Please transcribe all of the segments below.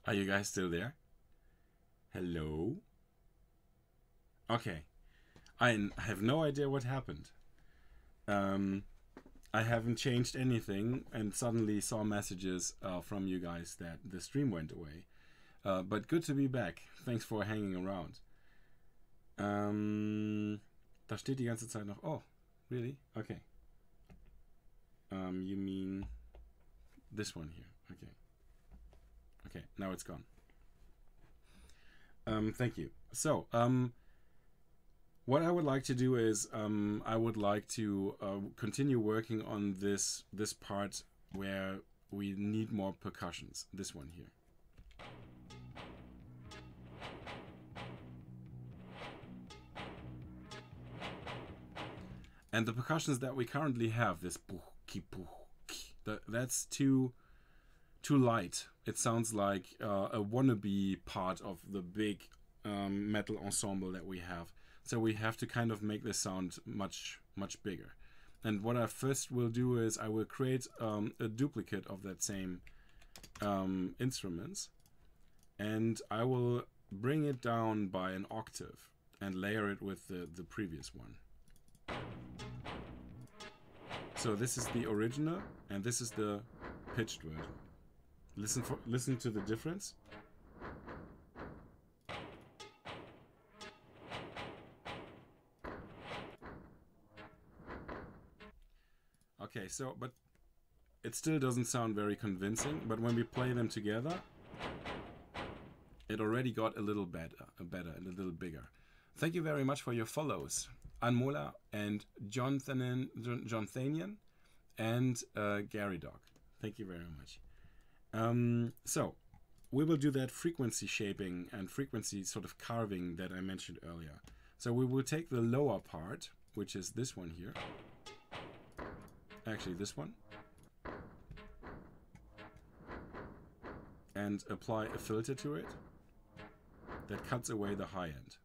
Are you guys still there? Hello? Okay. I have no idea what happened. I haven't changed anything and suddenly saw messages from you guys that the stream went away. But good to be back. Thanks for hanging around. Da steht die ganze Zeit noch. Oh, really? Okay. You mean this one here? Okay. Okay, now it's gone. Thank you. So, what I would like to do is I would like to continue working on this part where we need more percussions. This one here. And the percussions that we currently have, this that's too light. It sounds like a wannabe part of the big metal ensemble that we have. So we have to kind of make this sound much bigger. And what I first will do is I will create a duplicate of that same instruments, and I will bring it down by an octave and layer it with the previous one. So this is the original, and this is the pitched version. Listen to the difference. Okay, so but it still doesn't sound very convincing. But when we play them together, it already got a little better and a little bigger. Thank you very much for your follows. Anmola and Jonthanian and Gary Dog. Thank you very much. So we will do that frequency shaping and frequency sort of carving that I mentioned earlier. So we will take the lower part, which is this one here. Actually, this one. And apply a filter to it that cuts away the high end.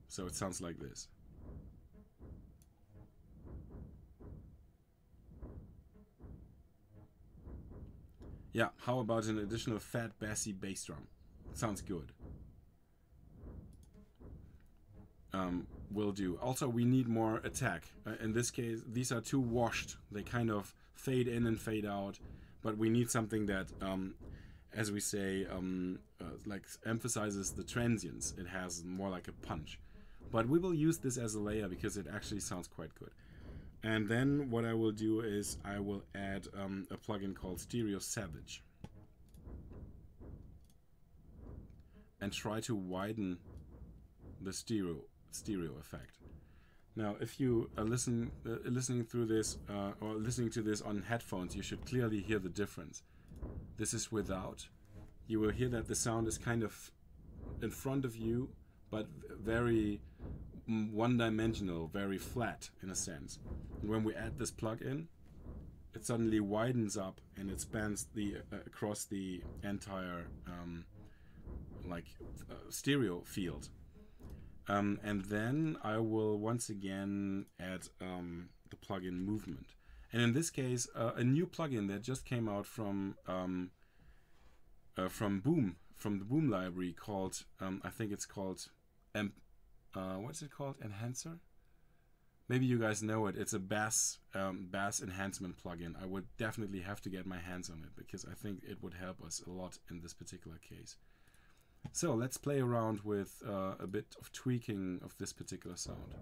So it sounds like this. Yeah, how about an additional fat bassy bass drum? Sounds good. Will do. Also, we need more attack. In this case, these are too washed. They kind of fade in and fade out. But we need something that, as we say, like emphasizes the transients. It has more like a punch. But we will use this as a layer because it actually sounds quite good. And then what I will do is I will add a plugin called Stereo Savage. And try to widen the stereo effect. Now, if you are listening through this or listening to this on headphones, you should clearly hear the difference. This is without. You will hear that the sound is kind of in front of you, but very one-dimensional, very flat in a sense. And when we add this plug-in, it suddenly widens up and it spans the across the entire stereo field. And then I will once again add the plugin movement. And in this case, a new plugin that just came out from the Boom library called, I think it's called, what's it called? Enhancer? Maybe you guys know it. It's a bass enhancement plugin. I would definitely have to get my hands on it because I think it would help us a lot in this particular case. So let's play around with a bit of tweaking of this particular sound.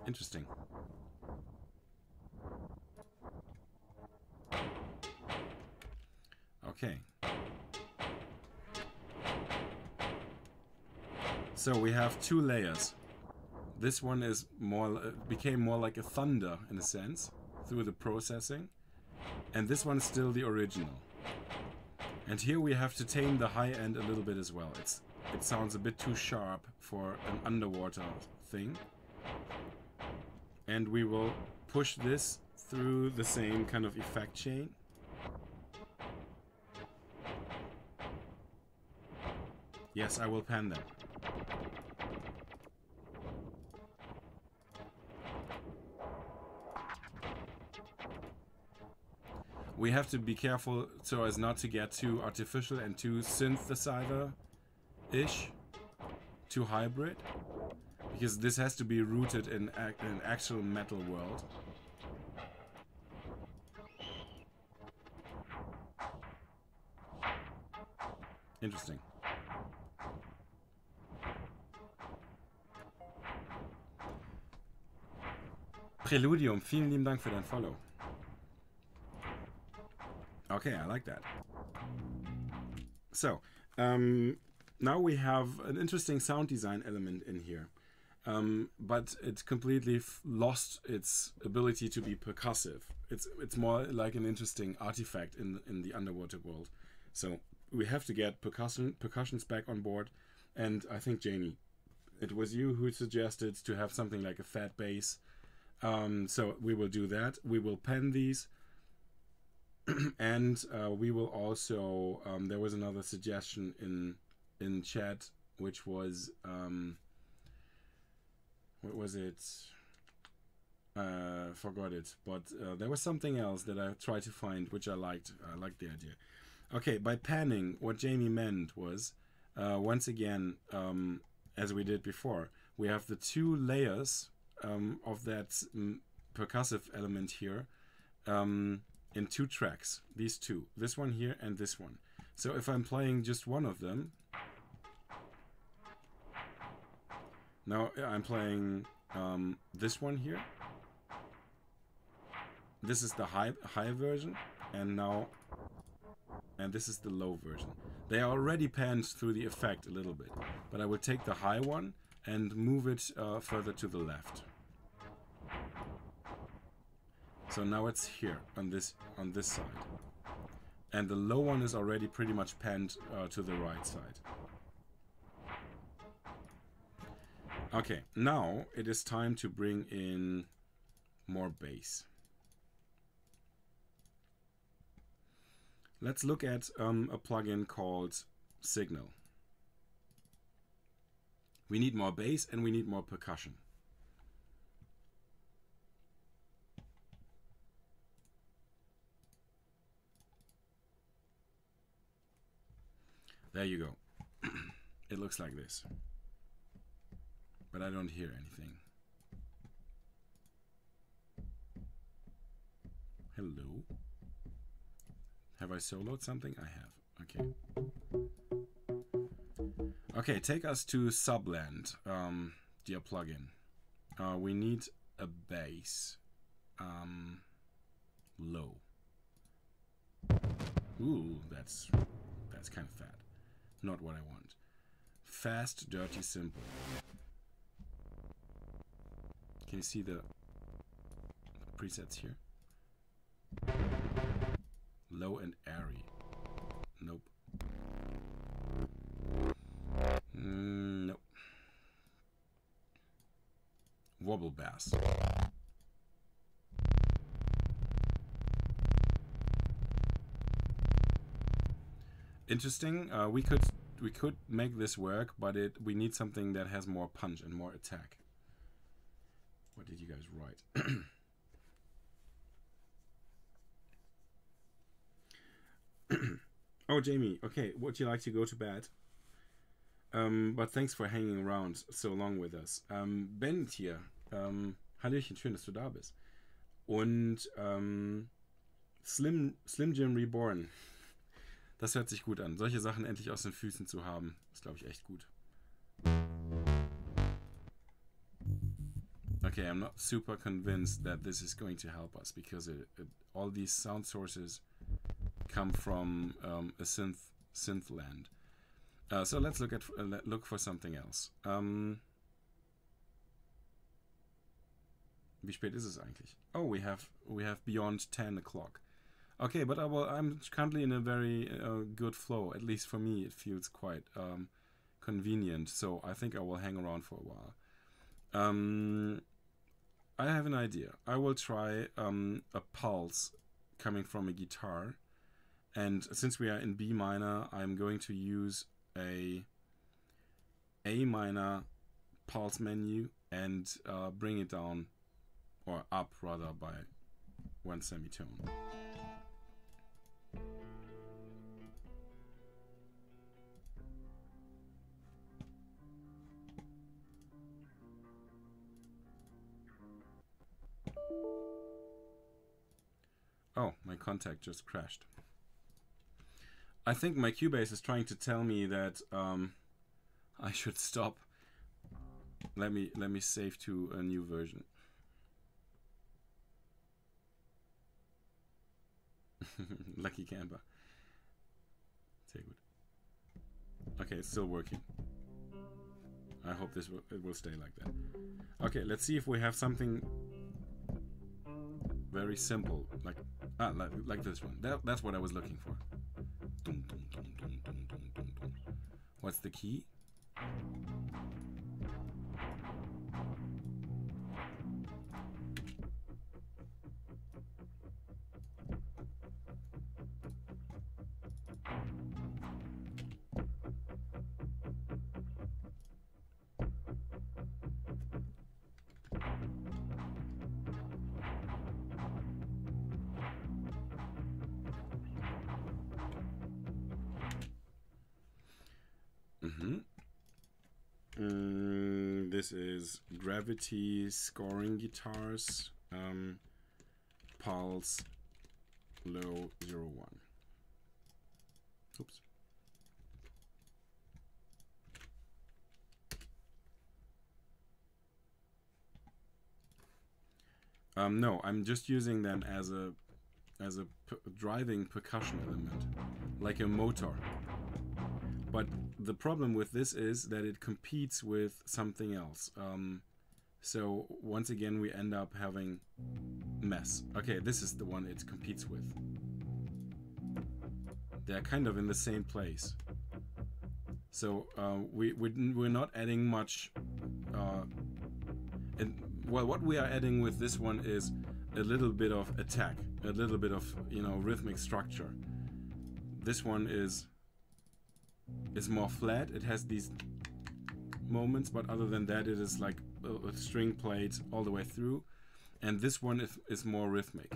Interesting. Okay. So we have two layers. This one is became more like a thunder in a sense through the processing, and this one is still the original. And here we have to tame the high end a little bit as well. It sounds a bit too sharp for an underwater thing. And we will push this through the same kind of effect chain. Yes, I will pan them. We have to be careful so as not to get too artificial and too synthesizer-ish, too hybrid, because this has to be rooted in an actual metal world. Interesting. Preludium, vielen lieben Dank für dein Follow. Okay, I like that. So, now we have an interesting sound design element in here. But it completely lost its ability to be percussive. It's more like an interesting artifact in the underwater world. So we have to get percussions back on board. And I think, Jamie, it was you who suggested to have something like a fat bass. So we will do that. We will pen these. And we will also, there was another suggestion in chat, which was, what was it? Forgot it. But there was something else that I tried to find, which I liked. I liked the idea. Okay, by panning, what Jamie meant was, once again, as we did before, we have the two layers of that percussive element here. In two tracks, these two, this one here and this one. So if I'm playing just one of them, now I'm playing this one here. This is the high version, and this is the low version. They are already panned through the effect a little bit, but I will take the high one and move it further to the left. So now it's here on this side, and the low one is already pretty much panned to the right side. Okay, now it is time to bring in more bass. Let's look at a plugin called Signal. We need more bass and we need more percussion. There you go. It looks like this. But I don't hear anything. Hello? Have I soloed something? I have. Okay. Okay, take us to Subland, dear plugin. We need a bass. Low. Ooh, that's kind of fat. Not what I want. Fast, dirty, simple. Can you see the presets here? Low and airy. Nope. Nope. Wobble bass. Interesting. We could make this work, but we need something that has more punch and more attack. What did you guys write? Oh, Jamie. Okay, would you like to go to bed? But thanks for hanging around so long with us. Ben hier. Hallöchen, schön, dass du da bist. Und Slim Jim Reborn. Das hört sich gut an. Solche Sachen endlich aus den Füßen zu haben, ist, glaube ich, echt gut. Okay, I'm not super convinced that this is going to help us, because all these sound sources come from a synth land. So let's look for something else. Wie spät ist es eigentlich? Oh, we have beyond 10 o'clock. Okay, but I'm currently in a very good flow. At least for me, it feels quite convenient. So I think I will hang around for a while. I have an idea. I will try a pulse coming from a guitar, and since we are in B minor, I'm going to use a minor pulse menu and bring it down, or up rather, by 1 semitone. Oh, my contact just crashed. I think my Cubase is trying to tell me that I should stop. Let me save to a new version. Lucky camper. Sehr gut. Okay, it's still working. I hope it will stay like that. Okay, let's see if we have something very simple, like this one. That's what I was looking for. What's the key? This is Gravity scoring guitars, Pulse low 01. Oops. No, I'm just using them as a driving percussion element, like a motor. But the problem with this is that it competes with something else. So once again we end up having mess. Okay, this is the one it competes with. They're kind of in the same place. So we're not adding much. Well, what we are adding with this one is a little bit of attack, a little bit of, you know, rhythmic structure. This one is more flat. It has these moments, but other than that, it is like a string played all the way through. And this one is more rhythmic.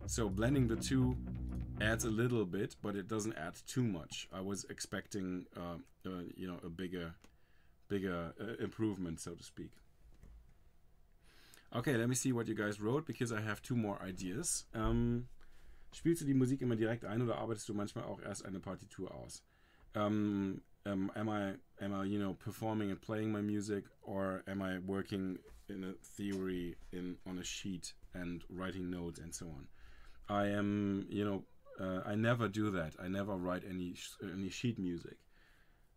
So blending the two adds a little bit, but it doesn't add too much. I was expecting, you know, a bigger improvement, so to speak. Okay, let me see what you guys wrote, because I have two more ideas. Spielst du die Musik immer direkt ein oder arbeitest du manchmal auch erst eine Partitur aus? Am I, you know, performing and playing my music, or am I working in a theory on a sheet and writing notes and so on? I am, you know, I never do that. I never write any sheet music,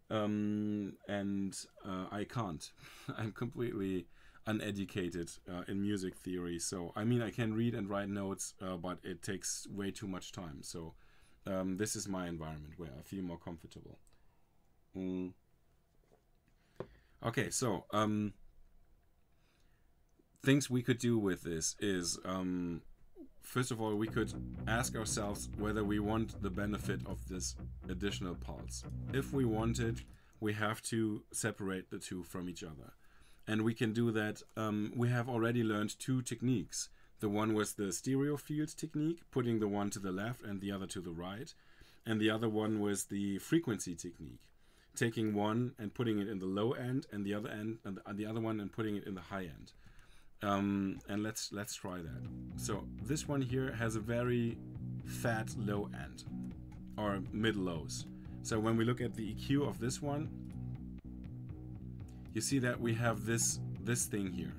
and I can't. I'm completely uneducated in music theory, so I mean I can read and write notes, but it takes way too much time. So this is my environment where I feel more comfortable. Okay, so things we could do with this is, first of all, we could ask ourselves whether we want the benefit of this additional pulse. If we want it, we have to separate the two from each other. And we can do that. We have already learned two techniques. The one was the stereo field technique, putting the one to the left and the other to the right. And the other one was the frequency technique, taking one and putting it in the low end, and the other one and putting it in the high end. And let's try that. So this one here has a very fat low end, or mid lows. So when we look at the EQ of this one, you see that we have this thing here,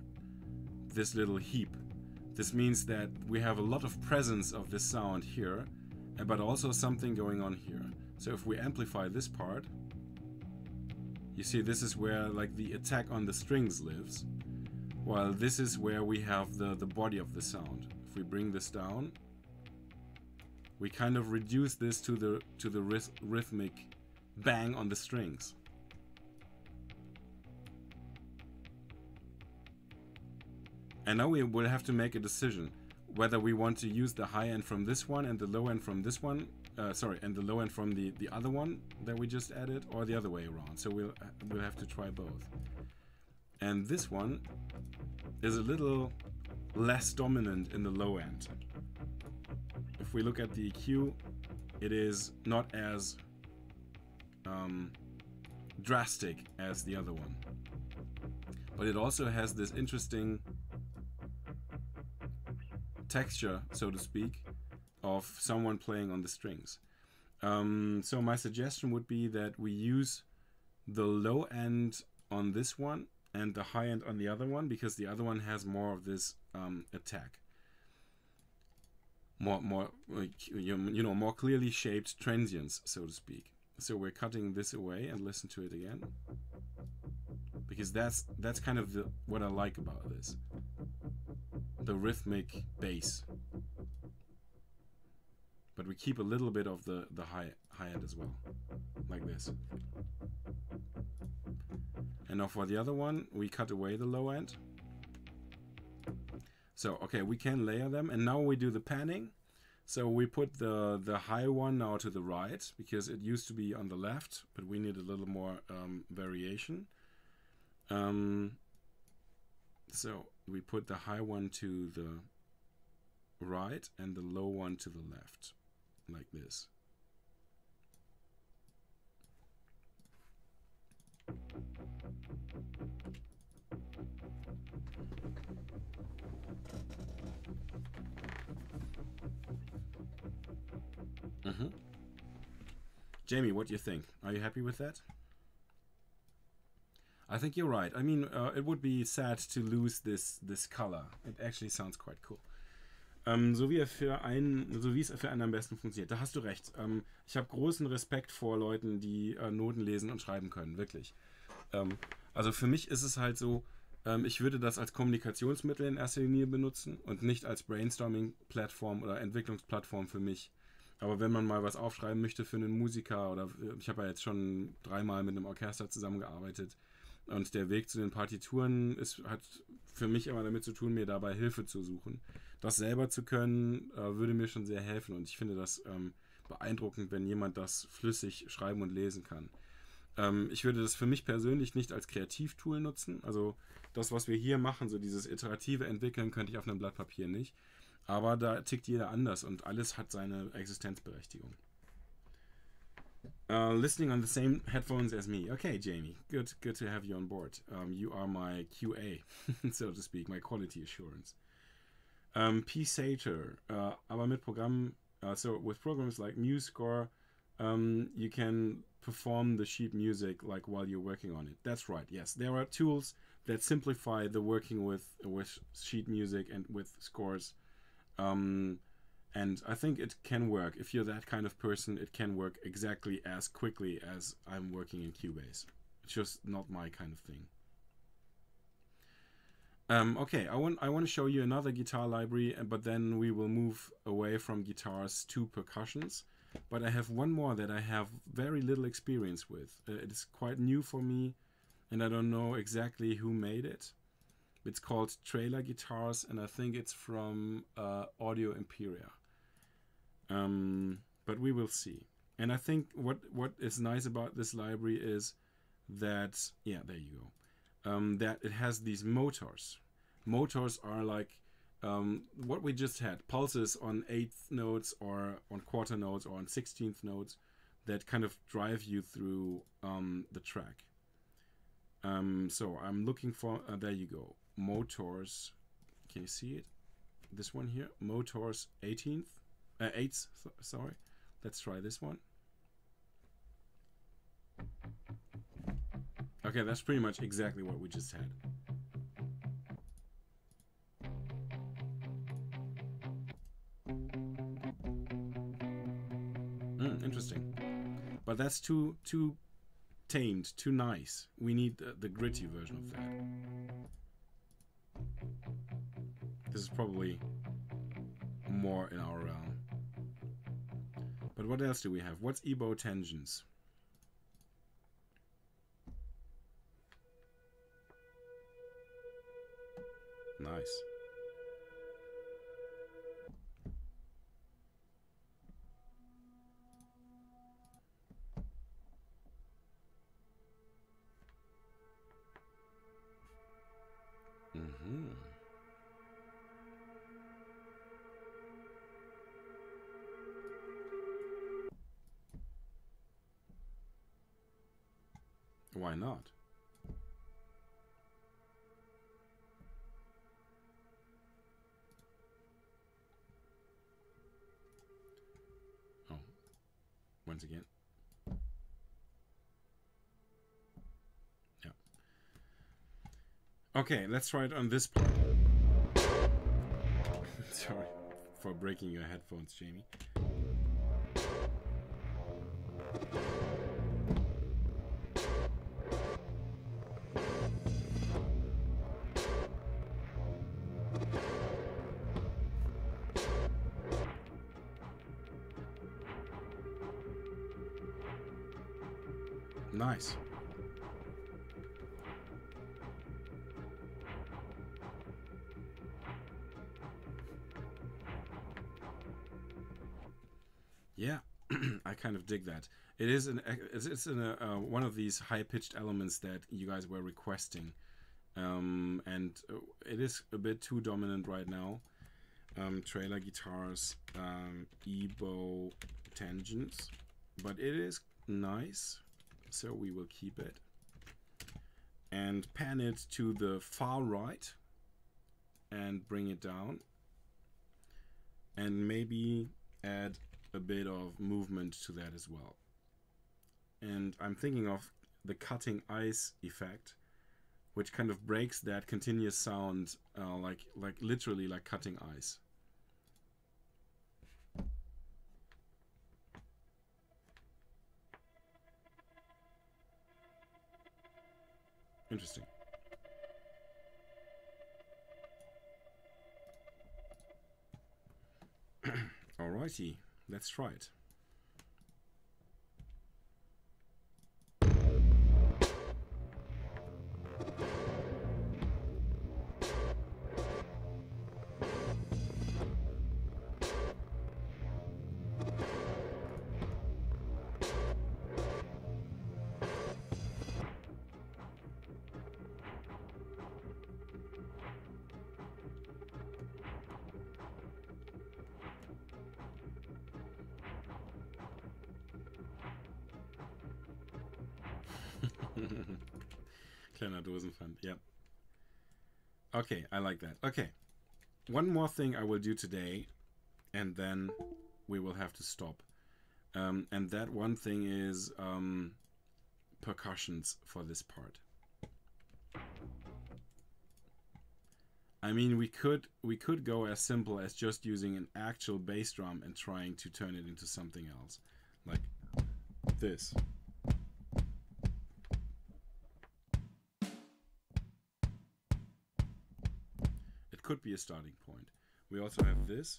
this little heap. This means that we have a lot of presence of this sound here, but also something going on here. So if we amplify this part, you see this is where like the attack on the strings lives, while this is where we have the body of the sound. If we bring this down, we kind of reduce this to the rhythmic bang on the strings. And now we will have to make a decision whether we want to use the high end from this one and the low end from this one, and the low end from the other one that we just added, or the other way around. So we'll have to try both. And this one is a little less dominant in the low end. If we look at the EQ, it is not as drastic as the other one. But it also has this interesting texture, so to speak, of someone playing on the strings. So my suggestion would be that we use the low end on this one and the high end on the other one, because the other one has more of this attack, more more clearly shaped transients, so to speak. So we're cutting this away and listen to it again, because that's kind of what I like about this, the rhythmic bass. But we keep a little bit of the high end as well, like this. And now for the other one, we cut away the low end. So, okay, we can layer them. And now we do the panning. So we put the high one now to the right, because it used to be on the left, but we need a little more variation. So we put the high one to the right and the low one to the left, like this. Jamie, what do you think? Are you happy with that? I think you're right. I mean, it would be sad to lose this color. It actually sounds quite cool. So wie es für einen am besten funktioniert. Da hast du recht. Ich habe großen Respekt vor Leuten, die Noten lesen und schreiben können, wirklich. Also für mich ist es halt so, ich würde das als Kommunikationsmittel in erster Linie benutzen und nicht als Brainstorming-Plattform oder Entwicklungsplattform für mich. Aber wenn man mal was aufschreiben möchte für einen Musiker, oder ich habe ja jetzt schon 3-mal mit einem Orchester zusammengearbeitet, und der Weg zu den Partituren hat für mich immer damit zu tun, mir dabei Hilfe zu suchen. Das selber zu können, würde mir schon sehr helfen, und ich finde das beeindruckend, wenn jemand das flüssig schreiben und lesen kann. Ich würde das für mich persönlich nicht als Kreativtool nutzen. Also das, was wir hier machen, so dieses iterative Entwickeln, könnte ich auf einem Blatt Papier nicht. Aber da tickt jeder anders und alles hat seine Existenzberechtigung. Listening on the same headphones as me. Okay, Jamie, good to have you on board. You are my QA, so to speak, my quality assurance. P. Sater, aber mit Programmen, so with programs like MuseScore, you can perform the sheet music like while you're working on it. That's right, yes. There are tools that simplify the working with sheet music and with scores. And I think it can work. If you're that kind of person, it can work exactly as quickly as I'm working in Cubase. It's just not my kind of thing. Okay, I want to show you another guitar library, but then we will move away from guitars to percussions. But I have one more that I have very little experience with. It is quite new for me, and I don't know exactly who made it. It's called Trailer Guitars, and I think it's from Audio Imperia. But we will see. And I think what is nice about this library is that, yeah, there you go, that it has these motors. Motors are like what we just had, pulses on 8th notes or on quarter notes or on 16th notes that kind of drive you through the track. So I'm looking for, there you go, motors. Can you see it? This one here, motors 8th, sorry. Let's try this one. Okay, that's pretty much exactly what we just had. Interesting. But that's too tamed, too nice. We need the gritty version of that. This is probably more in our realm. But what else do we have? What's EBow tangents? Nice. Mm-hmm. Why not? Oh, once again. Yeah. Okay, let's try it on this part. Sorry for breaking your headphones, Jamie. Nice. Yeah, I kind of dig that. It is it's in a one of these high-pitched elements that you guys were requesting, and it is a bit too dominant right now. Trailer guitars, E-bow tangents, but it is nice, so we will keep it. And pan it to the far right and bring it down, and maybe add a bit of movement to that as well. And I'm thinking of the cutting ice effect, which kind of breaks that continuous sound, like literally like cutting ice. Interesting. Alrighty, let's try it. Kleiner Dosenpfand, yep. Okay, I like that. Okay, one more thing I will do today, and then we will have to stop. And that one thing is percussions for this part. I mean, we could go as simple as just using an actual bass drum and trying to turn it into something else, like this. It could be a starting point. We also have this.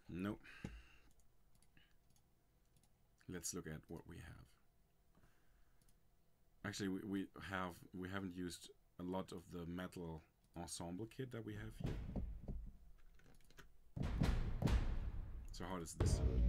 Nope. Let's look at what we have. Actually, we haven't used a lot of the metal ensemble kit that we have here. So how does this sound?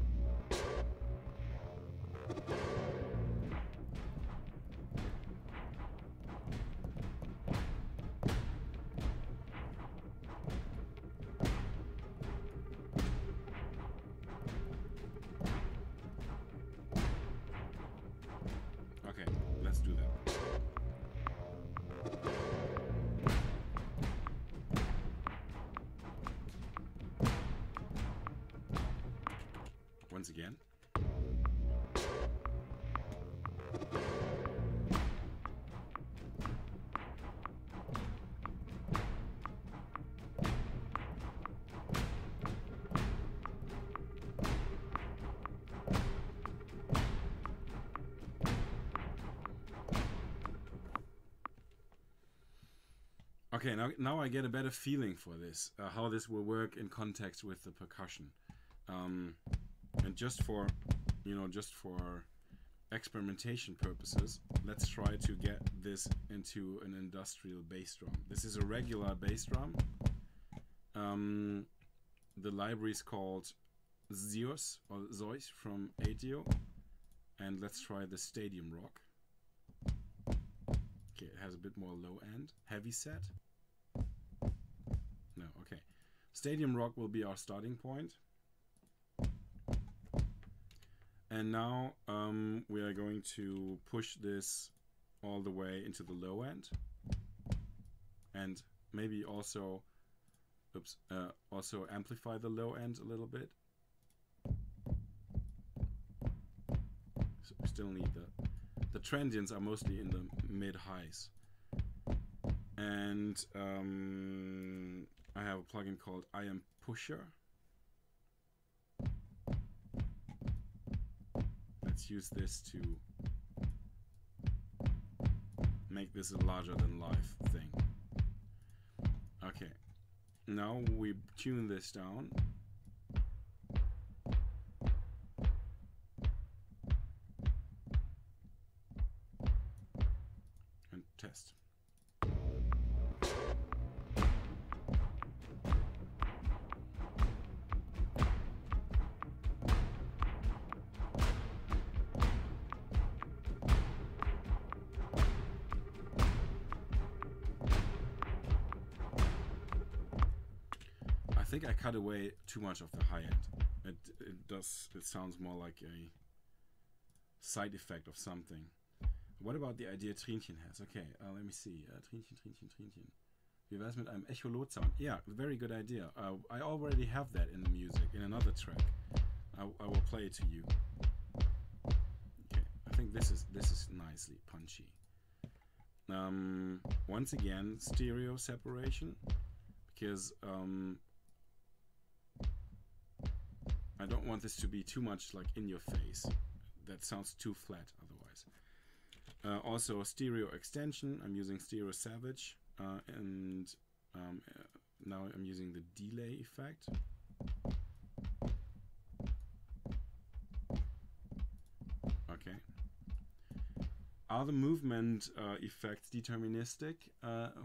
Okay, let's do that. Once again. Okay, now I get a better feeling for this, how this will work in context with the percussion. And just for, just for experimentation purposes, let's try to get this into an industrial bass drum. This is a regular bass drum. The library is called Zeus or Zeus from ATO, and let's try the Stadium Rock. Okay, it has a bit more low end. Heavy set? No, okay. Stadium Rock will be our starting point. And now we are going to push this all the way into the low end. And maybe also, also amplify the low end a little bit. So we still need the transients are mostly in the mid-highs. And I have a plugin called I Am Pusher. Let's use this to make this a larger than life thing. Okay, now we tune this down. And test. I think I cut away too much of the high end. It sounds more like a side effect of something. What about the idea Trinchen has? Okay, let me see. Trinchen. Wie wär's mit einem Echolot-Sound? Yeah, very good idea. I already have that in the music, in another track. I will play it to you. Okay, I think this is nicely punchy. Once again, stereo separation, because I don't want this to be too much like in your face. That sounds too flat otherwise. Also stereo extension. I'm using Stereo Savage, and now I'm using the delay effect. Okay. Are the movement effects deterministic?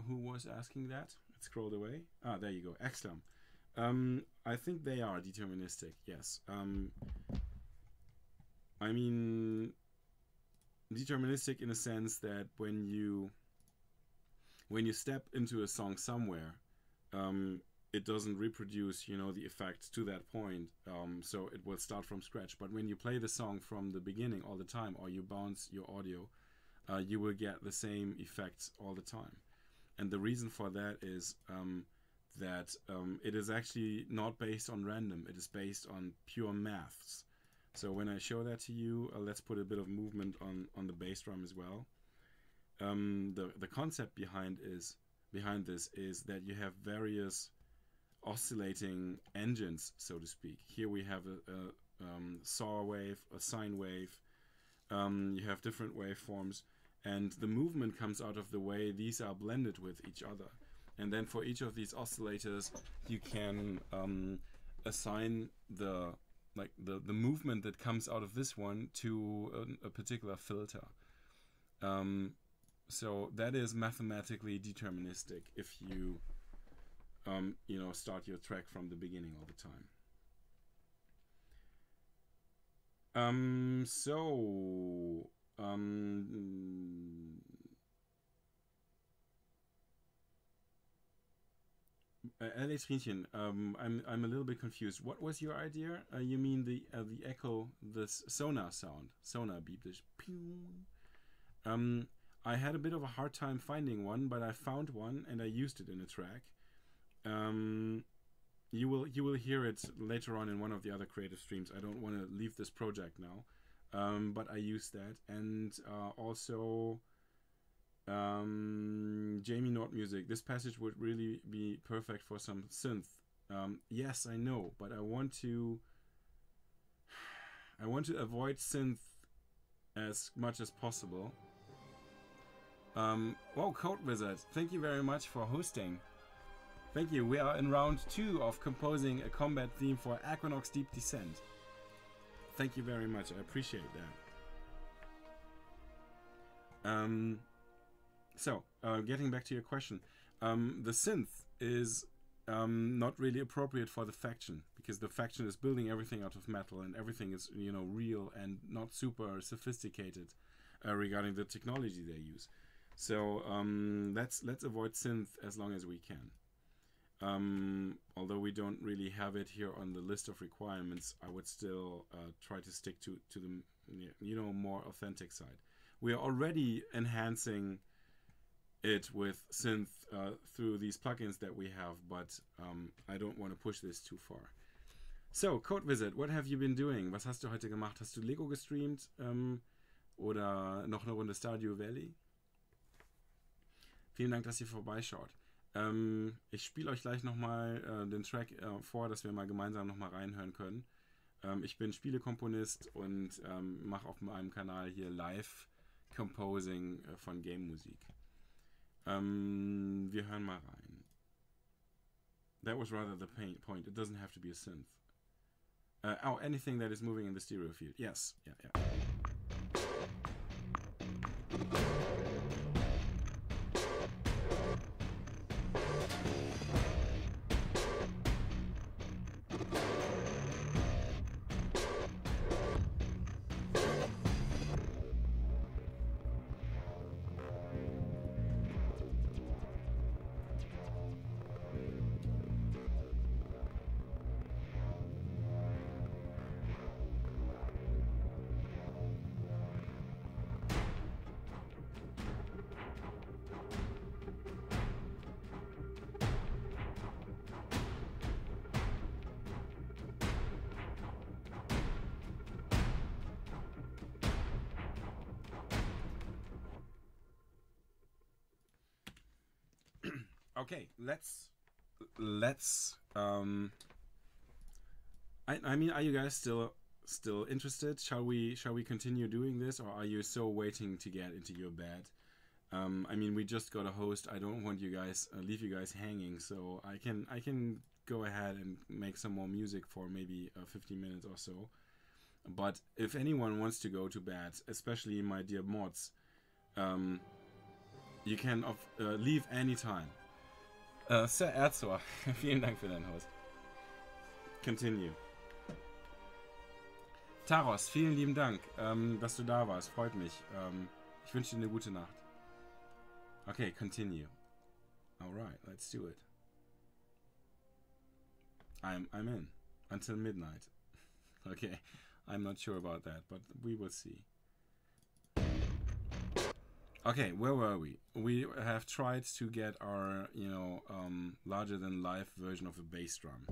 Who was asking that? It scrolled away. Ah, there you go. Excellent. I think they are deterministic, yes. I mean, deterministic in a sense that when you step into a song somewhere, it doesn't reproduce, you know, the effects to that point, so it will start from scratch. But when you play the song from the beginning all the time, or you bounce your audio, you will get the same effects all the time. And the reason for that is that it is actually not based on random, it is based on pure maths. So when I show that to you, let's put a bit of movement on the bass drum as well. The concept behind this is that you have various oscillating engines, so to speak. Here we have a saw wave, a sine wave, you have different waveforms, and the movement comes out of the way these are blended with each other. And then for each of these oscillators, you can assign the movement that comes out of this one to a particular filter. So that is mathematically deterministic if you you know, start your track from the beginning all the time. Alex Rienchen, I'm a little bit confused. What was your idea? You mean the echo, the sonar sound, sonar beep? This I had a bit of a hard time finding one, but I found one and I used it in a track. You will hear it later on in one of the other creative streams. I don't want to leave this project now, but I used that, and also. Jamie Nord Music. This passage would really be perfect for some synth. Yes, I know, but I want to avoid synth as much as possible. Wow, Code Wizard, thank you very much for hosting. Thank you. We are in round 2 of composing a combat theme for Aquanox Deep Descent. Thank you very much. I appreciate that. So, getting back to your question, the synth is not really appropriate for the faction, because the faction is building everything out of metal and everything is, you know, real and not super sophisticated regarding the technology they use. So let's avoid synth as long as we can. Although we don't really have it here on the list of requirements, I would still try to stick to the, you know, more authentic side. We are already enhancing it with synth through these plugins that we have, but I don't want to push this too far. So, Code Visit, what have you been doing? Was hast du heute gemacht? Hast du Lego gestreamt? Oder noch eine Runde Stardew Valley? Vielen Dank, dass ihr vorbeischaut. Ich spiele euch gleich nochmal den Track vor, dass wir mal gemeinsam nochmal reinhören können. Ich bin Spielekomponist und mache auf meinem Kanal hier Live-Composing von Game-Musik. Wir hören mal rein. That was rather the point. It doesn't have to be a synth. Oh, anything that is moving in the stereo field. Yes, yeah. Okay, let's I mean, are you guys still interested? Shall we continue doing this, or are you so waiting to get into your bed? I mean, we just got a host. I don't want you guys leave you guys hanging, so I can go ahead and make some more music for maybe 15 minutes or so. But if anyone wants to go to bed, especially my dear mods, you can leave anytime. Sir Erzor, vielen Dank für deinen Host. Continue. Taros, vielen lieben Dank, dass du da warst. Freut mich. Ich wünsche dir eine gute Nacht. Okay, continue. Alright, let's do it. I'm in. Until midnight. Okay, I'm not sure about that, but we will see. Okay, where were we? We have tried to get our, larger than life version of a bass drum.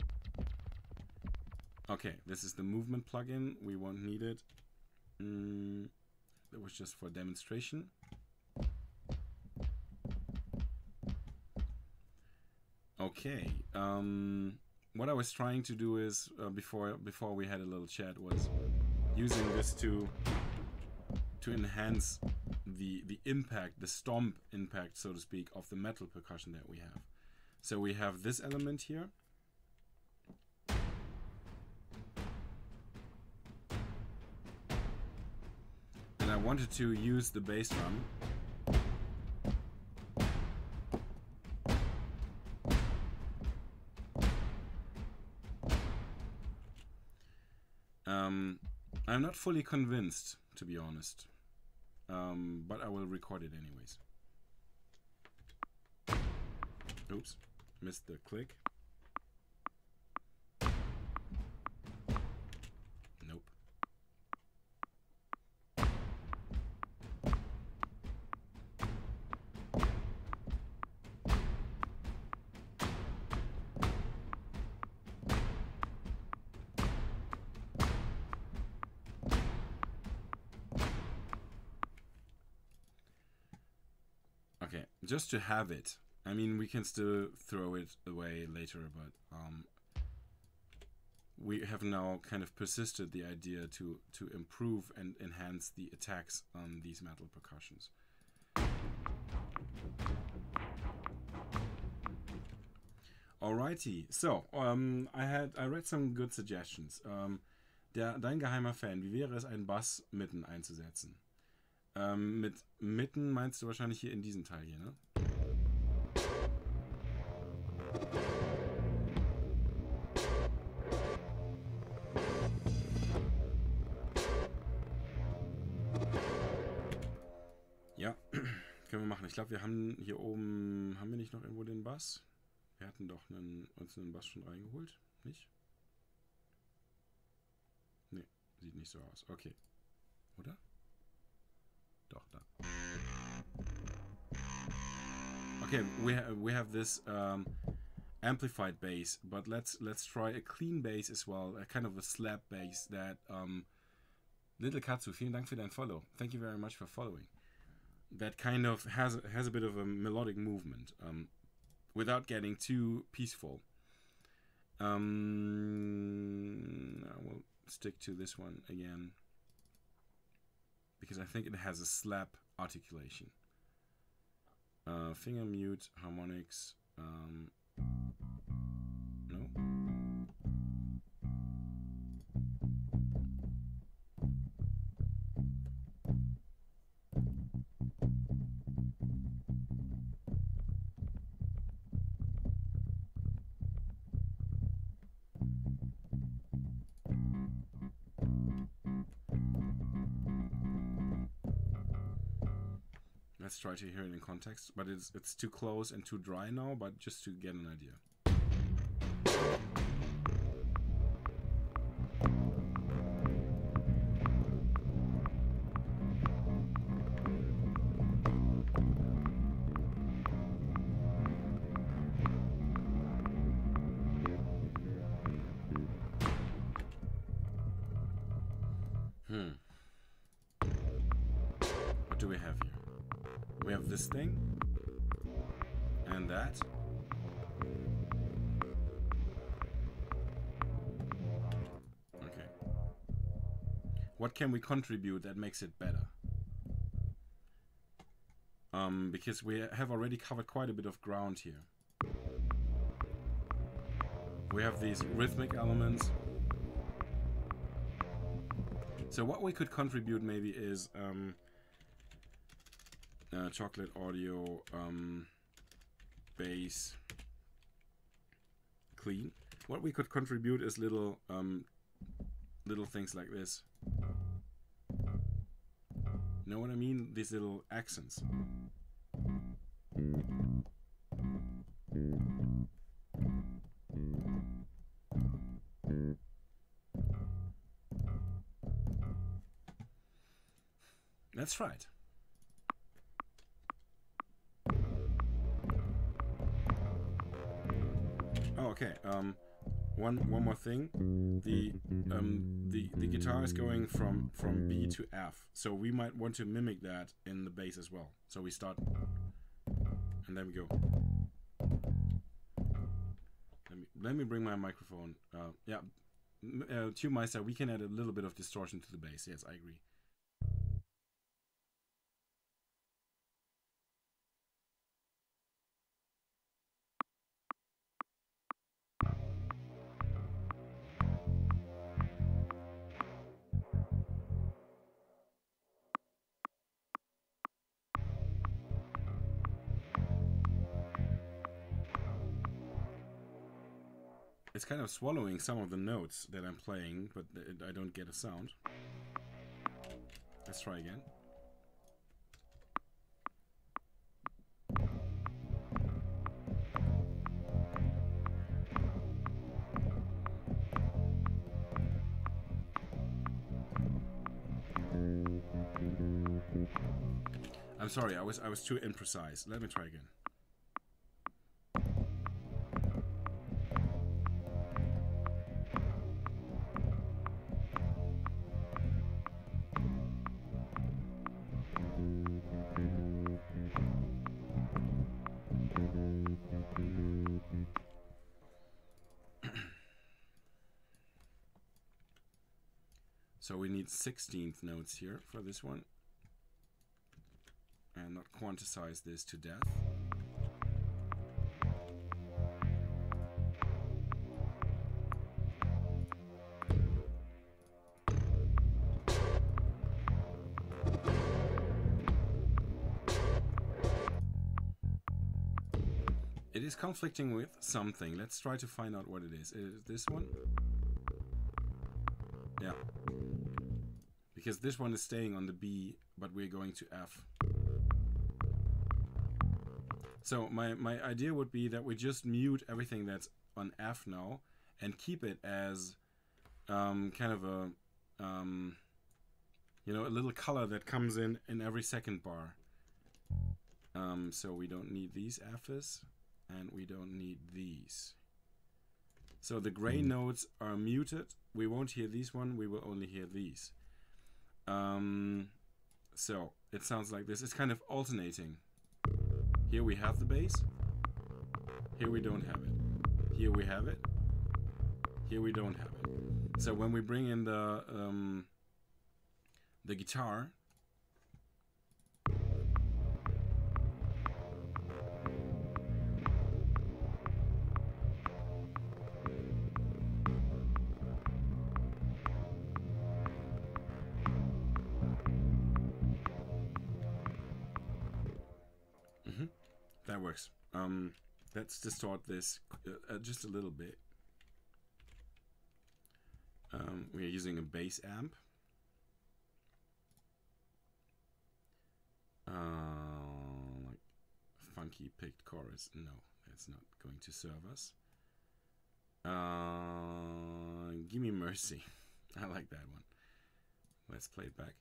Okay, this is the movement plugin. We won't need it. That was just for demonstration. Okay, what I was trying to do is, before we had a little chat, was using this to enhance the impact, the stomp impact, so to speak, of the metal percussion that we have. So we have this element here. And I wanted to use the bass drum I'm not fully convinced, to be honest. But I will record it anyways. Oops, missed the click. Nope. Okay, just to have it. I mean, we can still throw it away later, but we have now kind of persisted the idea to improve and enhance the attacks on these metal percussions. Alrighty, so I read some good suggestions. Dein geheimer Fan, wie wäre es, einen Bass mitten einzusetzen? Mit mitten meinst du wahrscheinlich hier in diesem Teil hier, ne? Können wir machen. Ich glaube, wir haben hier oben, haben wir nicht noch irgendwo den Bass? Wir hatten doch uns einen Bass schon reingeholt, nicht? Nee, sieht nicht so aus. Okay. Oder? Doch, da. Okay, we have this amplified bass, but let's try a clean bass as well, a kind of a slap bass that Little Katsu, vielen Dank für dein Follow. Thank you very much for following. That kind of has a bit of a melodic movement, without getting too peaceful. I will stick to this one again because I think it has a slap articulation. Finger mute, harmonics. No. Let's try to hear it in context, but it's too close and too dry now, but just to get an idea. What do we have here? We have this thing and that. Okay. What can we contribute that makes it better? Because we have already covered quite a bit of ground here. We have these rhythmic elements. So what we could contribute maybe is chocolate audio, bass, clean. What we could contribute is little things like this. Know what I mean? These little accents. Let's try it. Oh, okay. One more thing. The guitar is going from B to F, so we might want to mimic that in the bass as well. So we start, and then we go. Let me bring my microphone. Yeah, Tunmeister, we can add a little bit of distortion to the bass. Yes, I agree. It's kind of swallowing some of the notes that I'm playing, but I don't get a sound. Let's try again. I'm sorry, I was too imprecise. Let me try again. So we need 16th notes here for this one, and not quantize this to death. It is conflicting with something. Let's try to find out what it is. Is this one? Yeah. Because this one is staying on the B, but we're going to F. So my idea would be that we just mute everything that's on F now and keep it as kind of a you know, a little color that comes in every second bar. So we don't need these F's and we don't need these. So the gray notes are muted. We won't hear these one, we will only hear these. So it sounds like this. It's kind of alternating. Here we have the bass. Here we don't have it. Here we have it. Here we don't have it. So when we bring in the guitar, that works. Let's distort this just a little bit. We're using a bass amp. Like funky picked chorus. No, that's not going to serve us. Give me mercy. I like that one. Let's play it back.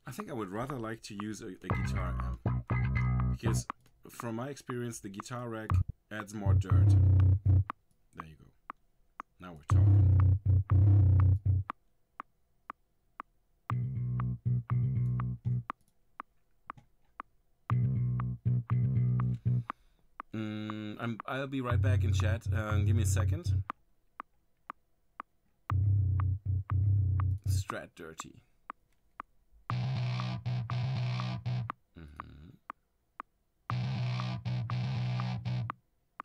I think I would rather like to use a guitar amp, because from my experience the guitar rack adds more dirt. There you go. Now we're talking. I'll be right back in chat. Give me a second. Strat dirty.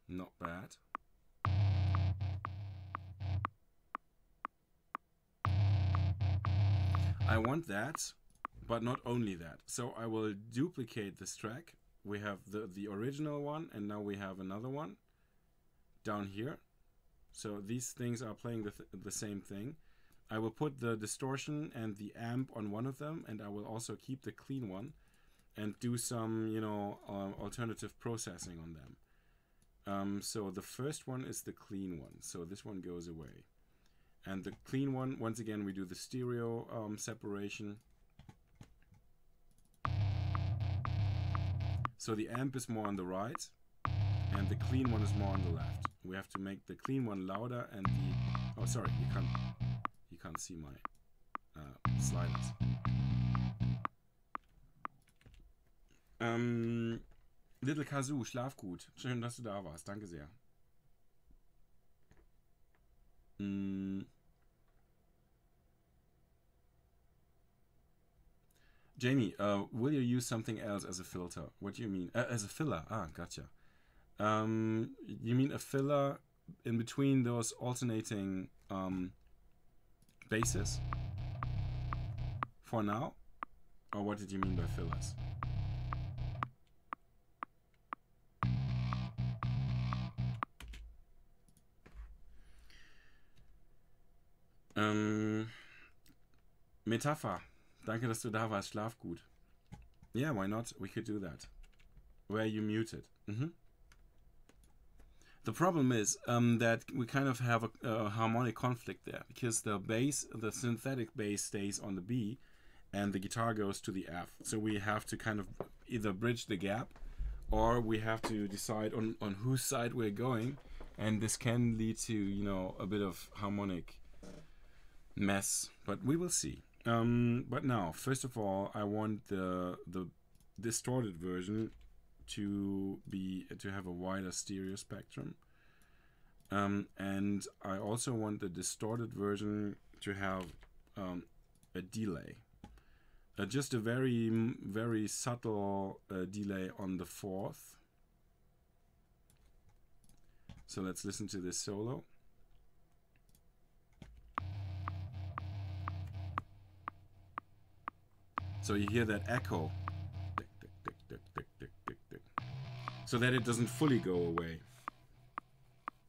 Not bad. I want that, but not only that. So I will duplicate this track. We have the original one, and now we have another one down here. So these things are playing the same thing. I will put the distortion and the amp on one of them, and I will also keep the clean one and do some, you know, alternative processing on them. So the first one is the clean one. So this one goes away. And the clean one, once again, we do the stereo separation. So the amp is more on the right, and the clean one is more on the left. We have to make the clean one louder, and the... Oh, sorry, you can't see my sliders. Little Kazoo, schlaf gut. Schön, dass du da warst. Danke sehr. Jamie, will you use something else as a filter? What do you mean? As a filler? Ah, gotcha. You mean a filler in between those alternating basses? For now? Or what did you mean by fillers? Metapher. Danke, dass du da warst. Schlaf gut. Yeah, why not? We could do that. Where you muted. The problem is that we kind of have a harmonic conflict there, because the bass, the synthetic bass, stays on the B, and the guitar goes to the F. So we have to kind of either bridge the gap, or we have to decide on whose side we're going, and this can lead to, you know, a bit of harmonic mess. But we will see. But now, first of all, I want the distorted version to have a wider stereo spectrum, and I also want the distorted version to have a delay, just a very, very subtle delay on the fourth. So let's listen to this solo. So you hear that echo. So that it doesn't fully go away.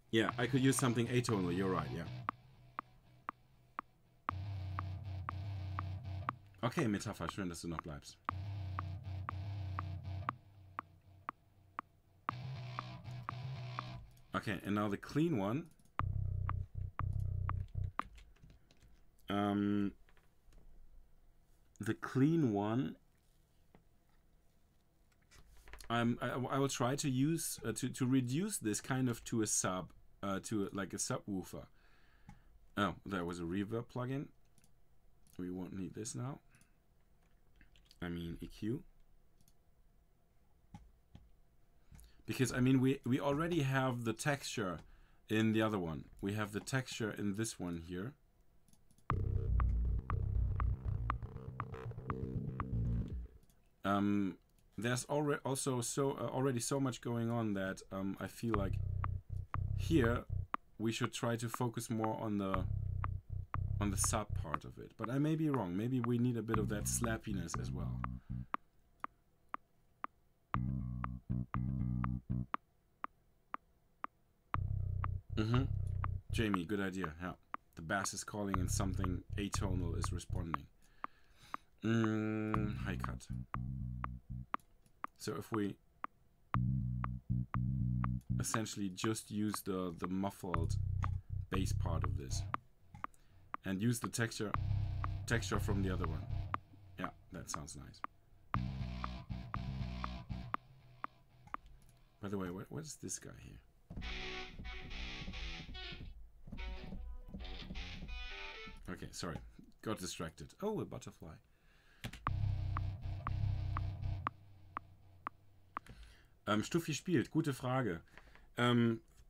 Yeah, I could use something atonal, you're right, yeah. Okay, Metapher, schön, dass du noch bleibst. Okay, and now the clean one. The clean one. I will try to use to reduce this kind of to a sub, like a subwoofer. Oh, there was a reverb plugin. We won't need this now. I mean EQ. Because I mean we already have the texture in the other one. We have the texture in this one here. There's already already so much going on that I feel like here we should try to focus more on the sub part of it. But I may be wrong. Maybe we need a bit of that slappiness as well. Jamie, good idea. Yeah. The bass is calling and something atonal is responding. High cut. So if we essentially just use the muffled bass part of this and use the texture from the other one. Yeah, that sounds nice. By the way, what is this guy here? Okay, sorry. Got distracted. Oh, a butterfly. Stuffi spielt. Gute Frage.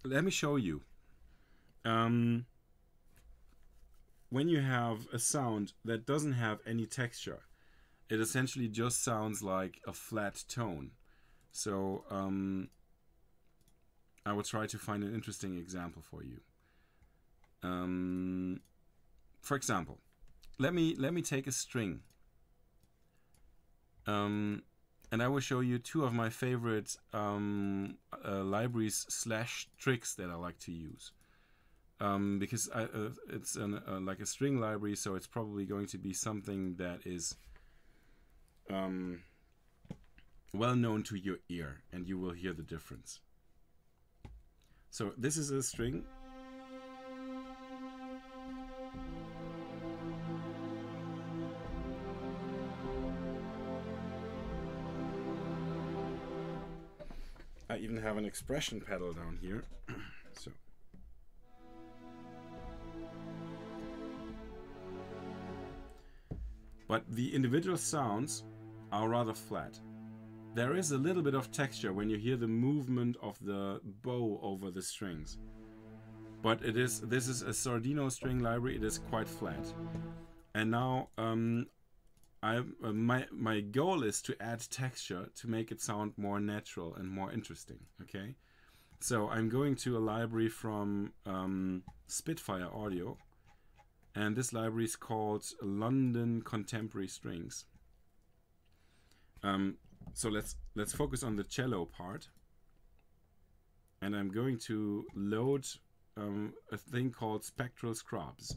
Let me show you. When you have a sound that doesn't have any texture, it essentially just sounds like a flat tone. So I will try to find an interesting example for you. For example, let me take a string. And I will show you two of my favorite libraries / tricks that I like to use. Because it's like a string library, so it's probably going to be something that is well known to your ear, and you will hear the difference. So this is a string. I even have an expression pedal down here. So but the individual sounds are rather flat. There is a little bit of texture when you hear the movement of the bow over the strings. But this is a Sordino string library. It is quite flat. And now my goal is to add texture to make it sound more natural and more interesting. Okay, so I'm going to a library from Spitfire Audio, and this library is called London Contemporary Strings. So let's focus on the cello part, and I'm going to load a thing called Spectral Scrubs.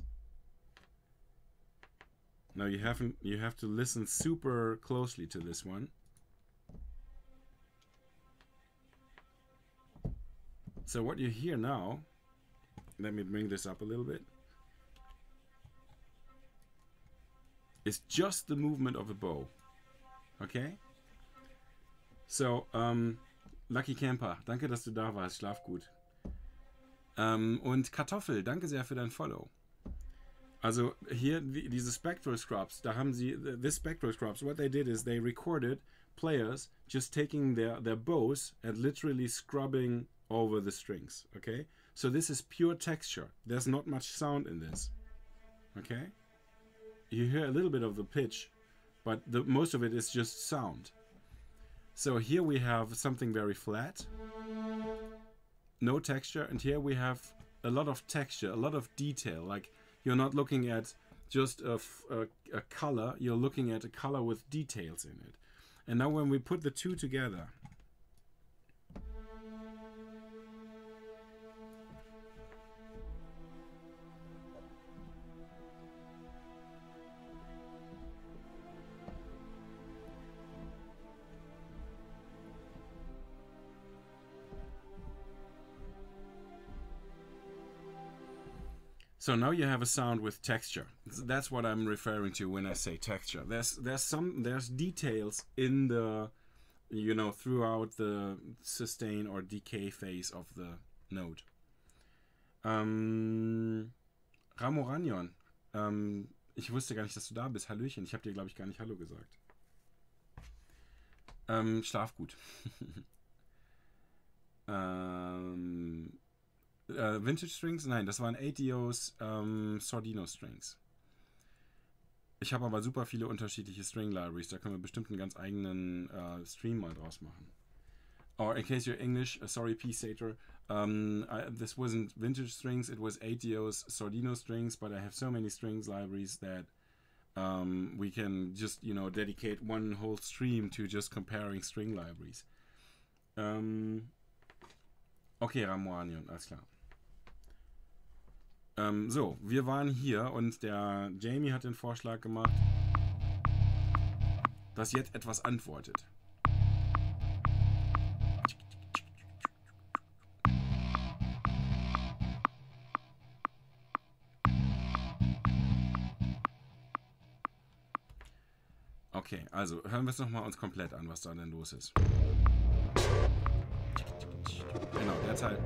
Now you have to listen super closely to this one. So what you hear now, let me bring this up a little bit, is just the movement of a bow. Okay? So, Lucky Camper, danke, dass du da warst, schlaf gut. Und Kartoffel, danke sehr für dein Follow. Also hier, diese Spectral Scrubs, da haben sie, this Spectral Scrubs, what they did is they recorded players just taking their bows and literally scrubbing over the strings, okay? So this is pure texture. There's not much sound in this, okay? You hear a little bit of the pitch, but most of it is just sound. So here we have something very flat, no texture, and here we have a lot of texture, a lot of detail, like you're not looking at just a color. You're looking at a color with details in it. And now when we put the two together, so now you have a sound with texture. That's what I'm referring to when I say texture. There's details in the, you know, throughout the sustain or decay phase of the note. Ramoranion, ich wusste gar nicht, dass du da bist. Hallöchen, ich habe dir, glaube ich, gar nicht Hallo gesagt. Schlaf gut. Vintage Strings? Nein, das waren ATOs Sordino Strings. Ich habe aber super viele unterschiedliche String Libraries. Da können wir bestimmt einen ganz eigenen Stream mal draus machen. Or in case you're English, sorry P. Sater, this wasn't Vintage Strings, it was ATOs Sordino Strings, but I have so many strings libraries that we can just, you know, dedicate one whole stream to just comparing string libraries. Okay, Ramoanion, alles klar. So, wir waren hier und der Jamie hat den Vorschlag gemacht, dass jetzt etwas antwortet. Okay, also hören wir es nochmal uns komplett an, was da denn los ist. Genau, der Teil.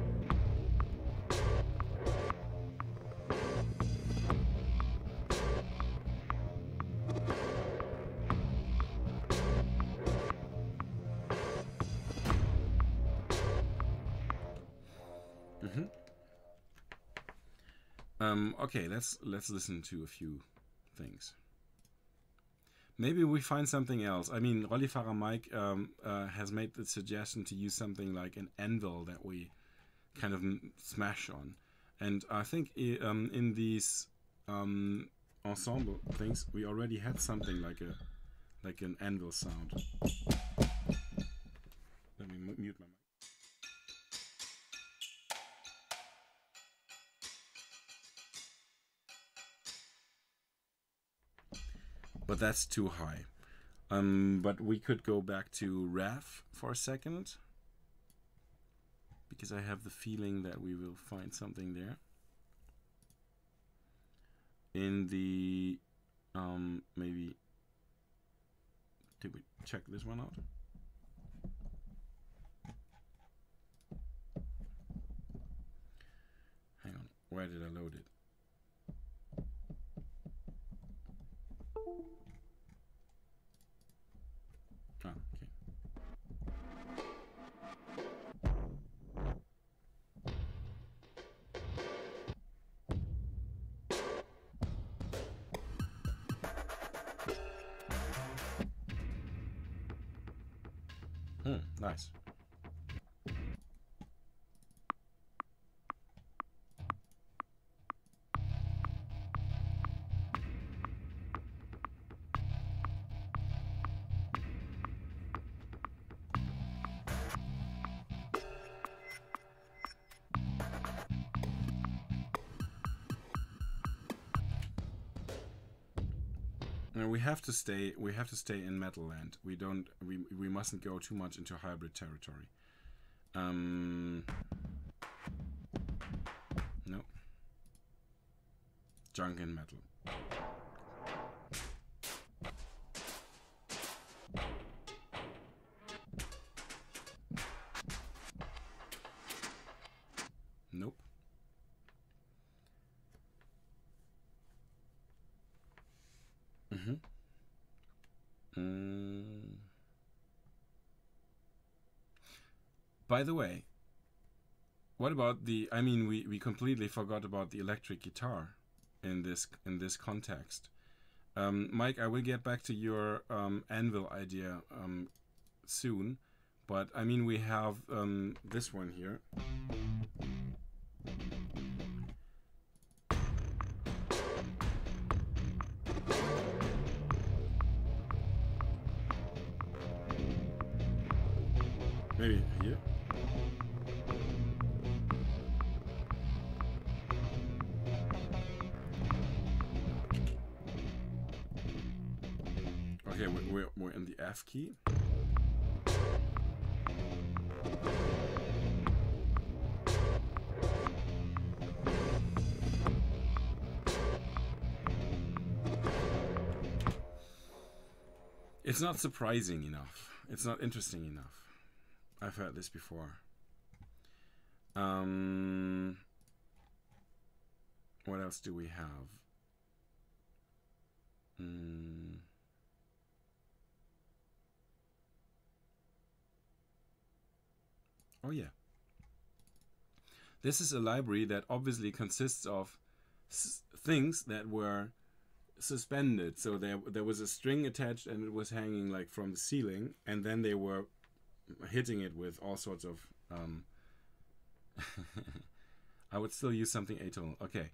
Okay, let's listen to a few things. Maybe we find something else. I mean, Rollifahrer Mike has made the suggestion to use something like an anvil that we kind of smash on. And I think in these ensemble things, we already had something like an anvil sound. Let me mute my mic. But that's too high. But we could go back to Raf for a second, because I have the feeling that we will find something there. In the maybe, did we check this one out? Hang on, where did I load it? Ah, okay. Nice. No, we have to stay in Metal Land. We mustn't go too much into hybrid territory. No. Junk and metal. Nope. By the way, what about the? I mean, we completely forgot about the electric guitar in this context. Mike, I will get back to your anvil idea soon, but I mean, we have this one here. Okay, we're in the F key. It's not surprising enough. It's not interesting enough. I've heard this before. What else do we have? Oh yeah. This is a library that obviously consists of things that were suspended. So there was a string attached and it was hanging like from the ceiling, and then they were hitting it with all sorts of I would still use something atonal. Okay.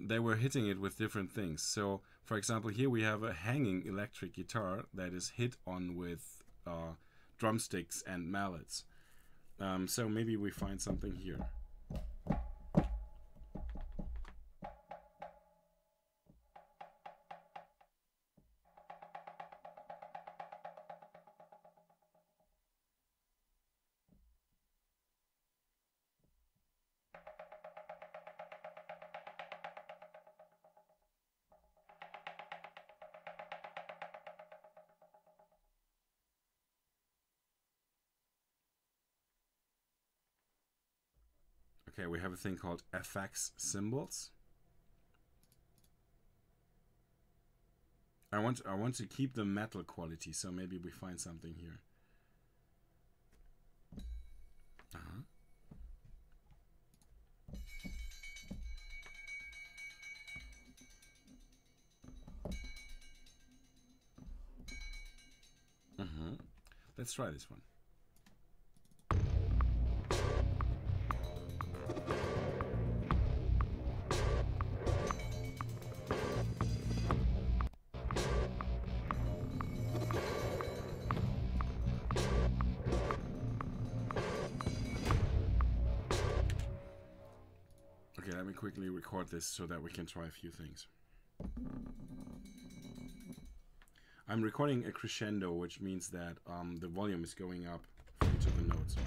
They were hitting it with different things. So for example, here we have a hanging electric guitar that is hit on with drumsticks and mallets. So maybe we find something here. Okay, we have a thing called FX symbols. I want to keep the metal quality, so maybe we find something here. Let's try this one. Okay, let me quickly record this so that we can try a few things. I'm recording a crescendo, which means that the volume is going up for each of the notes.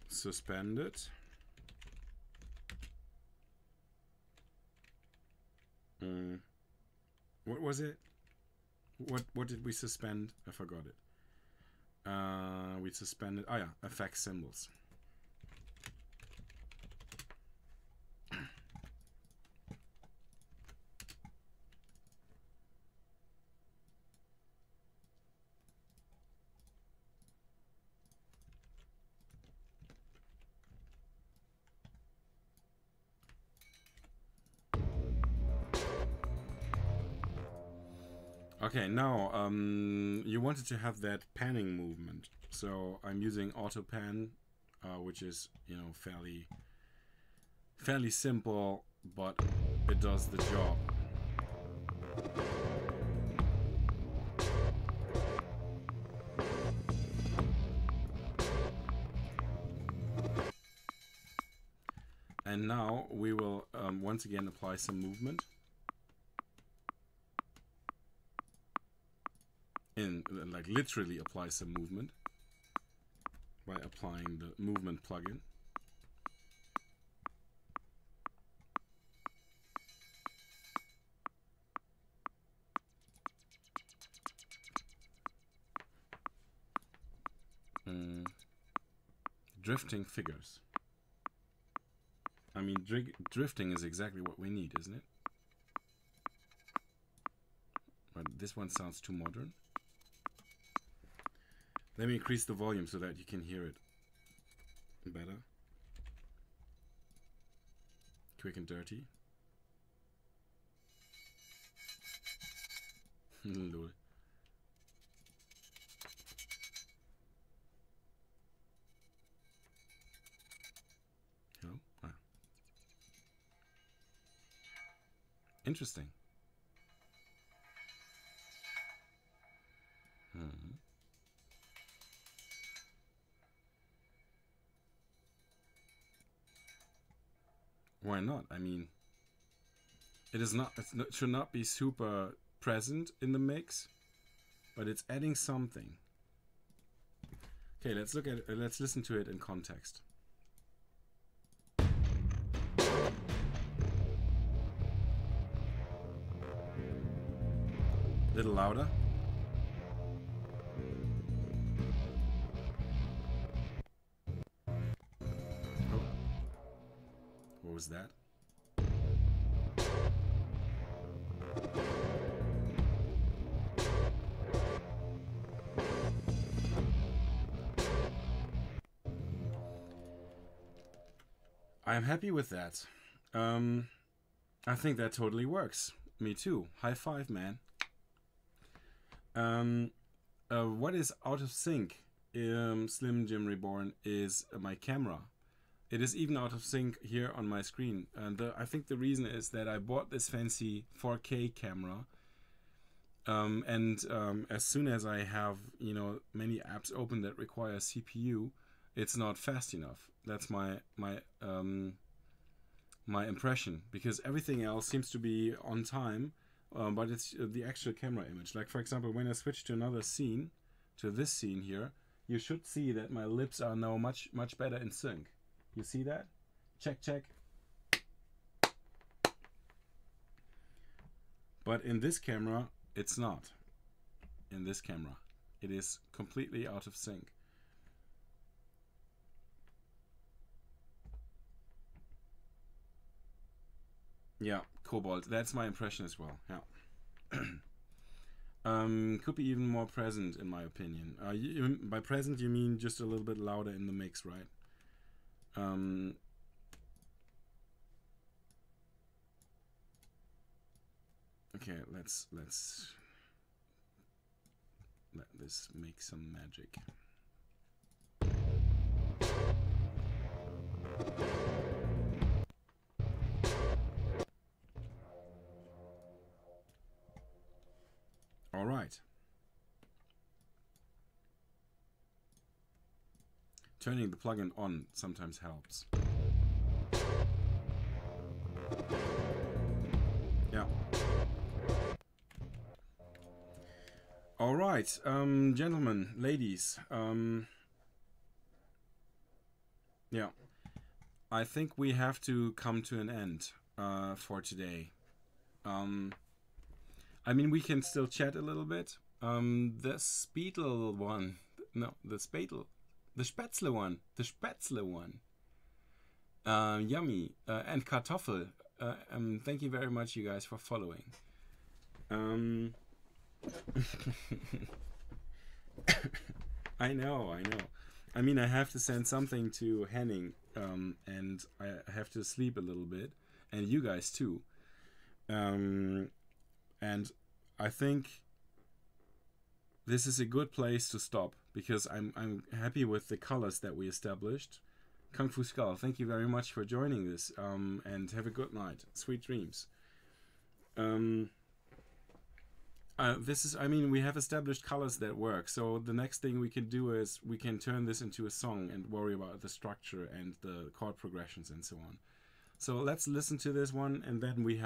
Suspended. What was it? What did we suspend? I forgot it. We suspended. Oh yeah, effect symbols. Okay, now you wanted to have that panning movement, so I'm using auto pan, which is, you know, fairly simple, but it does the job. And now we will once again apply some movement. Like literally apply some movement by applying the movement plugin. Drifting figures. I mean, drifting is exactly what we need, isn't it? But this one sounds too modern. Let me increase the volume so that you can hear it better. Quick and dirty. Lol. Interesting. Why not? I mean, it should not be super present in the mix, but it's adding something. Okay, let's look at it, let's listen to it in context. Little louder. Oh. What was that? I'm happy with that. I think that totally works. Me too. High five, man. What is out of sync, Slim Jim Reborn, is my camera. It is even out of sync here on my screen. And I think the reason is that I bought this fancy 4K camera. As soon as I have, many apps open that require CPU, it's not fast enough. That's my impression, because everything else seems to be on time, but it's the actual camera image. Like, for example, when I switch to another scene, to this scene here, you should see that my lips are now much better in sync. You see that? Check, check. But in this camera, it's not. In this camera, it is completely out of sync. Yeah, Cobalt. That's my impression as well. Yeah. Could be even more present, in my opinion. By present, you mean just a little bit louder in the mix, right? Okay, let's let this make some magic. All right. Turning the plugin on sometimes helps. Yeah. All right, gentlemen, ladies. Yeah. I think we have to come to an end for today. I mean, we can still chat a little bit. The Spätzle one. No, the Spätzle. The Spätzle one. The Spätzle one. Yummy. And Kartoffel. Thank you very much, you guys, for following. I know. I mean, I have to send something to Henning, and I have to sleep a little bit, and you guys too. And I think this is a good place to stop, because I'm happy with the colors that we established. Kung Fu Skull, thank you very much for joining this, and have a good night. Sweet dreams. We have established colors that work, so the next thing we can do is we can turn this into a song and worry about the structure and the chord progressions and so on. So let's listen to this one, and then we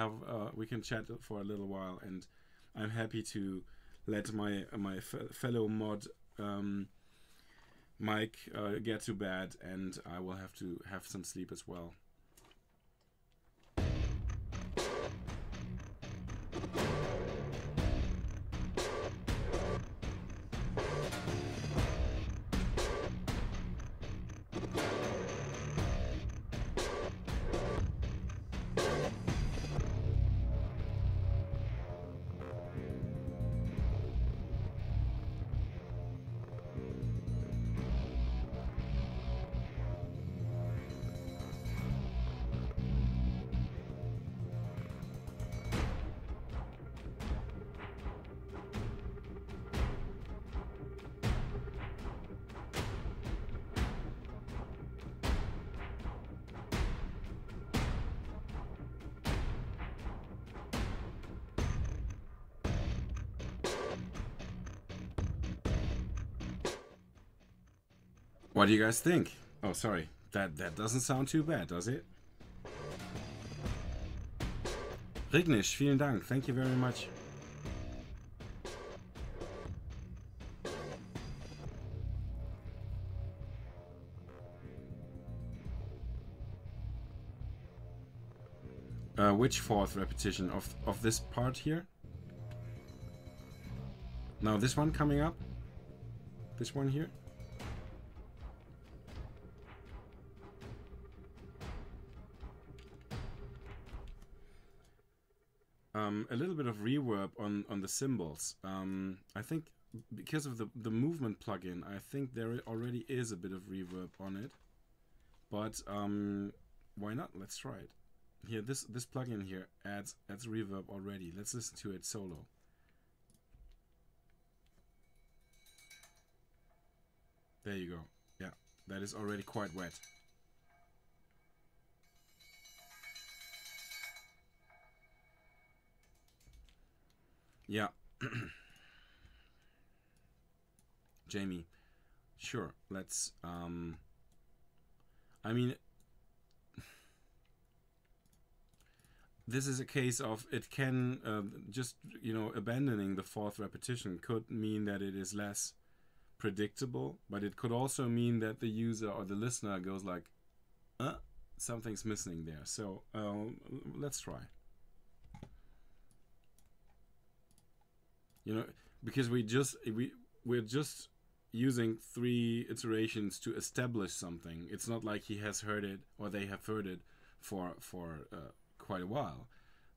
can chat for a little while, and I'm happy to let my fellow mod Mike get to bed, and I will have to have some sleep as well. What do you guys think? Oh, sorry. That doesn't sound too bad, does it? Rignish, vielen Dank. Thank you very much. Which fourth repetition of this part here? Now this one coming up? This one here? A little bit of reverb on the cymbals. I think because of the movement plugin, I think there already is a bit of reverb on it. But why not? Let's try it. Here, this plugin here adds reverb already. Let's listen to it solo. There you go. Yeah, that is already quite wet. Yeah. Jamie, sure, let's I mean, this is a case of it can just, you know, abandoning the fourth repetition could mean that it is less predictable, but it could also mean that the user or the listener goes like, something's missing there. So let's try. You know, because we're just using 3 iterations to establish something. It's not like he has heard it or they have heard it for quite a while.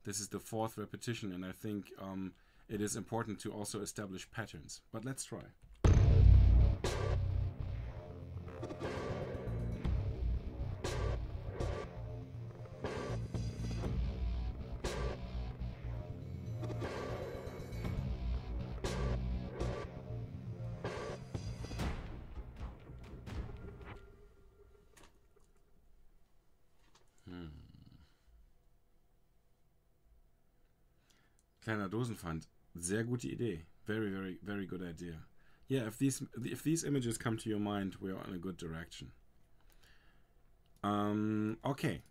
This is the 4th repetition, and I think it is important to also establish patterns. But let's try. Kleiner Dosenpfand. Sehr gute Idee. Very, very, very good idea. Yeah, if these images come to your mind, we're in a good direction. Okay.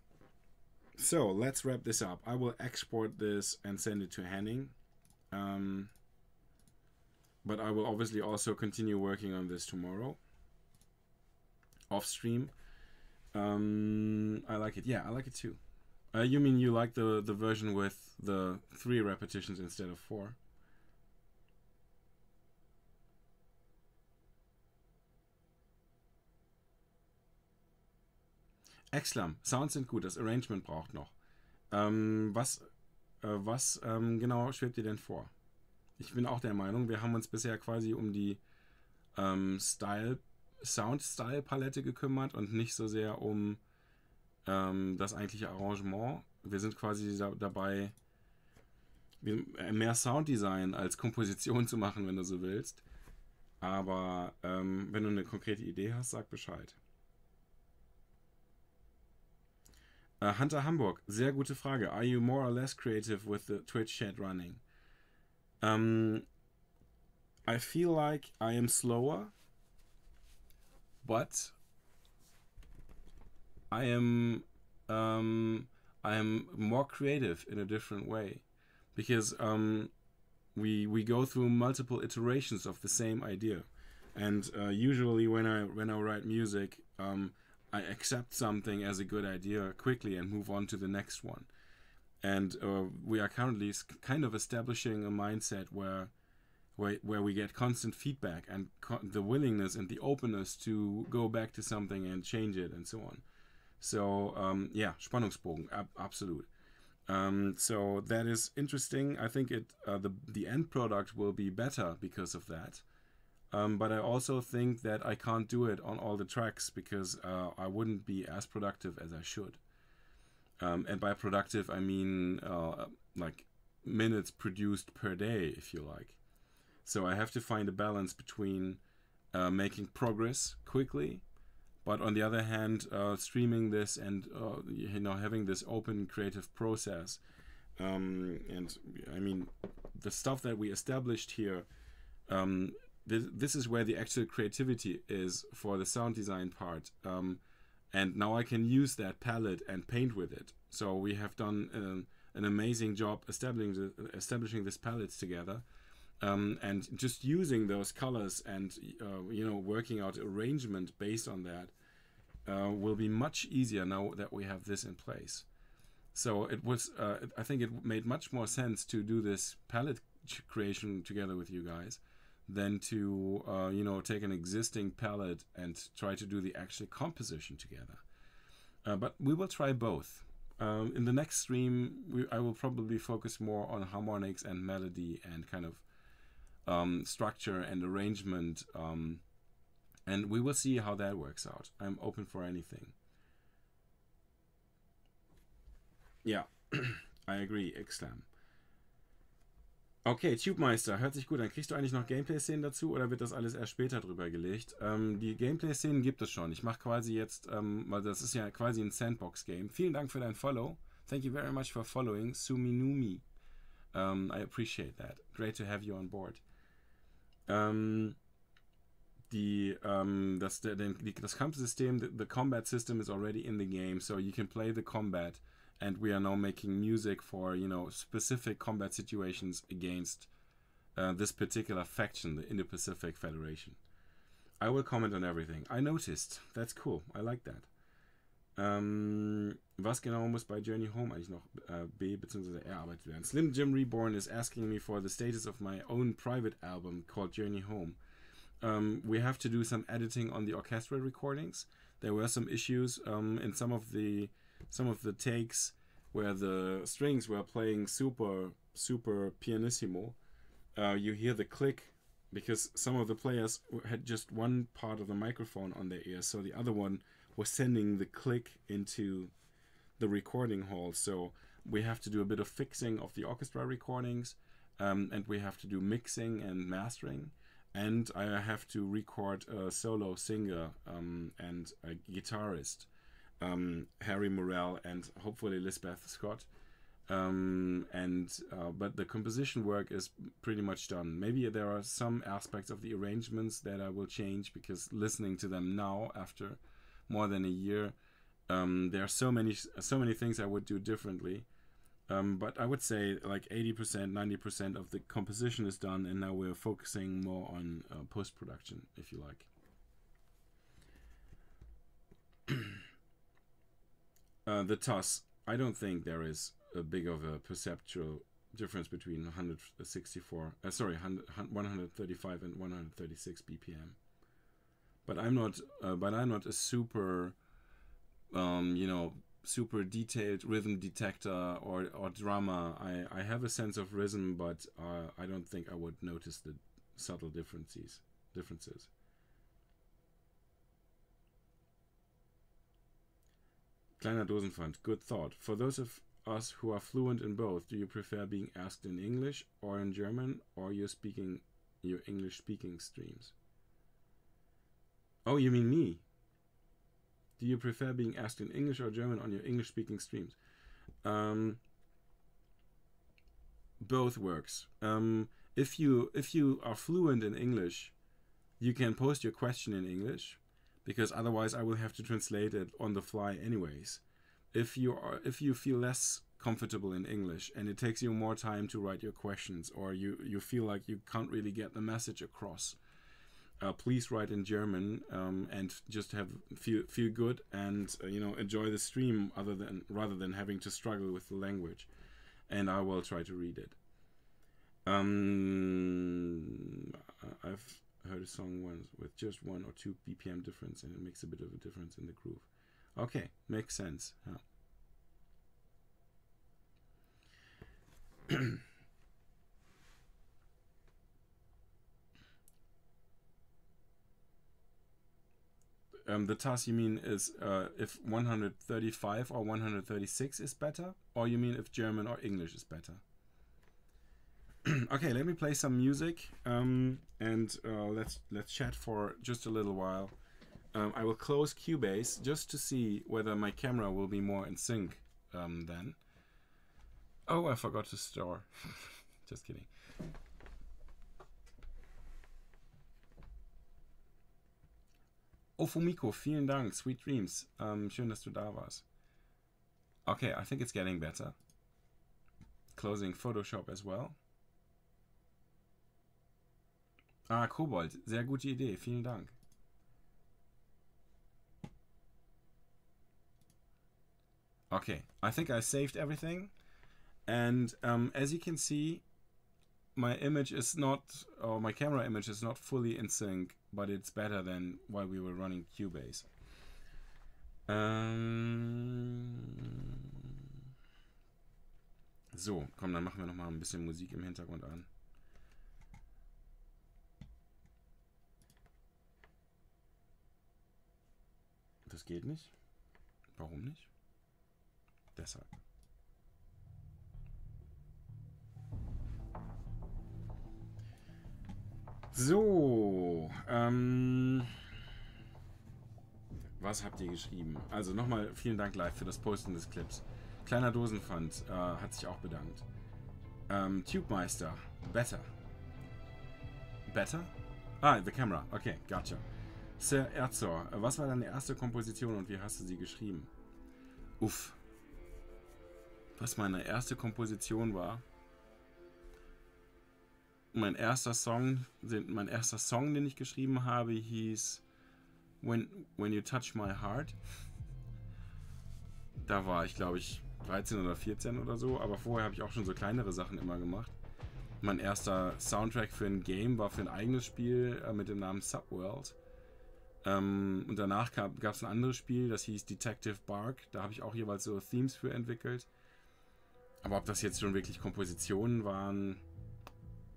So let's wrap this up. I will export this and send it to Henning. But I will obviously also continue working on this tomorrow. Off stream. I like it. Yeah, I like it too. You mean you like the version with the 3 repetitions instead of 4? Exclam, Sounds sind gut, das Arrangement braucht noch. Was genau schwebt dir denn vor? Ich bin auch der Meinung, wir haben uns bisher quasi um die Sound-Style-Palette gekümmert und nicht so sehr um das eigentliche Arrangement. Wir sind quasi dabei, mehr Sounddesign als Komposition zu machen, wenn du so willst. Aber wenn du eine konkrete Idee hast, sag Bescheid. Hunter Hamburg, sehr gute Frage. Are you more or less creative with the Twitch chat running? I feel like I am slower, but I am more creative in a different way, because we go through multiple iterations of the same idea, and usually when I write music, I accept something as a good idea quickly and move on to the next one. And we are currently kind of establishing a mindset where we get constant feedback and the willingness and the openness to go back to something and change it and so on. So yeah, Spannungsbogen, absolute. So that is interesting. I think the end product will be better because of that. But I also think that I can't do it on all the tracks because I wouldn't be as productive as I should. And by productive, I mean like minutes produced per day, if you like. So I have to find a balance between making progress quickly, but on the other hand, streaming this and having this open creative process. And I mean, the stuff that we established here this is where the actual creativity is for the sound design part. And now I can use that palette and paint with it. So we have done an amazing job establishing this palettes together, and just using those colors and working out arrangement based on that will be much easier now that we have this in place. So it was I think it made much more sense to do this palette creation together with you guys than to take an existing palette and try to do the actual composition together. But we will try both. In the next stream, I will probably focus more on harmonics and melody and kind of structure and arrangement, and we will see how that works out. I'm open for anything. Yeah, I agree, Xlam. Okay, Tube-Meister, hört sich gut an. Kriegst du eigentlich noch Gameplay-Szenen dazu oder wird das alles erst später drüber gelegt? Die Gameplay-Szenen gibt es schon. Ich mache quasi jetzt, weil das ist ja quasi ein Sandbox-Game. Vielen Dank für dein Follow. Thank you very much for following, Suminumi. I appreciate that. Great to have you on board. Das Kampfsystem, the combat system is already in the game, so you can play the combat. And we are now making music for, specific combat situations against this particular faction, the Indo-Pacific Federation. I will comment on everything. I noticed. That's cool. I like that. Was genau muss bei Journey Home eigentlich noch B bzw. erarbeitet werden? Slim Jim Reborn is asking me for the status of my own private album called Journey Home. We have to do some editing on the orchestral recordings. There were some issues in some of the takes where the strings were playing super pianissimo. You hear the click because some of the players had just one part of the microphone on their ear, so the other one was sending the click into the recording hall. So we have to do a bit of fixing of the orchestra recordings, and we have to do mixing and mastering, and I have to record a solo singer and a guitarist, Harry Morell and hopefully Lisbeth Scott, but the composition work is pretty much done. Maybe there are some aspects of the arrangements that I will change, because listening to them now after more than a year, there are so many things I would do differently, but I would say like 80%, 90% of the composition is done, and now we're focusing more on post-production, if you like. The TOS, I don't think there is a big of a perceptual difference between 135 and 136 BPM. But I'm not a super, super detailed rhythm detector or drummer. I have a sense of rhythm, but I don't think I would notice the subtle differences. Kleiner Dosenpfand, good thought. For those of us who are fluent in both, do you prefer being asked in English or in German, or your English speaking streams? Oh, you mean me? Do you prefer being asked in English or German on your English speaking streams? Both works. If you are fluent in English, you can post your question in English, because otherwise I will have to translate it on the fly anyways. If you feel less comfortable in English and it takes you more time to write your questions, or you feel like you can't really get the message across, please write in German and just feel good and enjoy the stream rather than having to struggle with the language. And I will try to read it. I've heard a song once with just 1 or 2 BPM difference, and it makes a bit of a difference in the groove. Okay, makes sense. Yeah. The task you mean is if 135 or 136 is better, or you mean if German or English is better? Okay, let me play some music, and let's chat for just a little while. I will close Cubase just to see whether my camera will be more in sync then. Oh, I forgot to store. Just kidding. Oh, Fumiko, vielen Dank. Sweet Dreams. Schön, dass du da warst. Okay, I think it's getting better. Closing Photoshop as well. Ah, Kobold. Sehr gute Idee. Vielen Dank. Okay, I think I saved everything. And as you can see, my image is not, or my camera image is not fully in sync, but it's better than while we were running Cubase. So, komm, dann machen wir nochmal ein bisschen Musik im Hintergrund an. Das geht nicht. Warum nicht? Deshalb. So, was habt ihr geschrieben? Also nochmal vielen Dank live für das Posten des Clips. Kleiner Dosenpfand hat sich auch bedankt. Tubemeister, better. Better? Ah, the camera. Okay, gotcha. Sir Erzor, was war deine erste Komposition und wie hast du sie geschrieben? Uff. Was meine erste Komposition war? Mein erster Song, den ich geschrieben habe, hieß When You Touch My Heart. Da war ich, glaube ich, 13 oder 14 oder so, aber vorher habe ich auch schon so kleinere Sachen immer gemacht. Mein erster Soundtrack für ein Game war für ein eigenes Spiel mit dem Namen Subworld. Und danach gab es ein anderes Spiel, das hieß Detective Bark. Da habe ich auch jeweils so Themes für entwickelt. Aber ob das jetzt schon wirklich Kompositionen waren,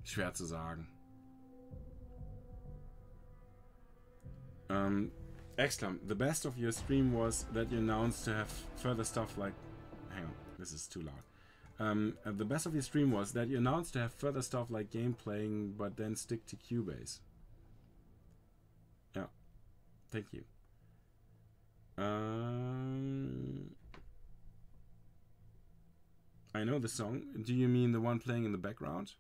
schwer zu sagen. Excellent. The best of your stream was that you announced to have further stuff like... Hang on, this is too loud. The best of your stream was that you announced to have further stuff like game playing, but then stick to Cubase. Yeah, thank you. I know the song. Do you mean the one playing in the background?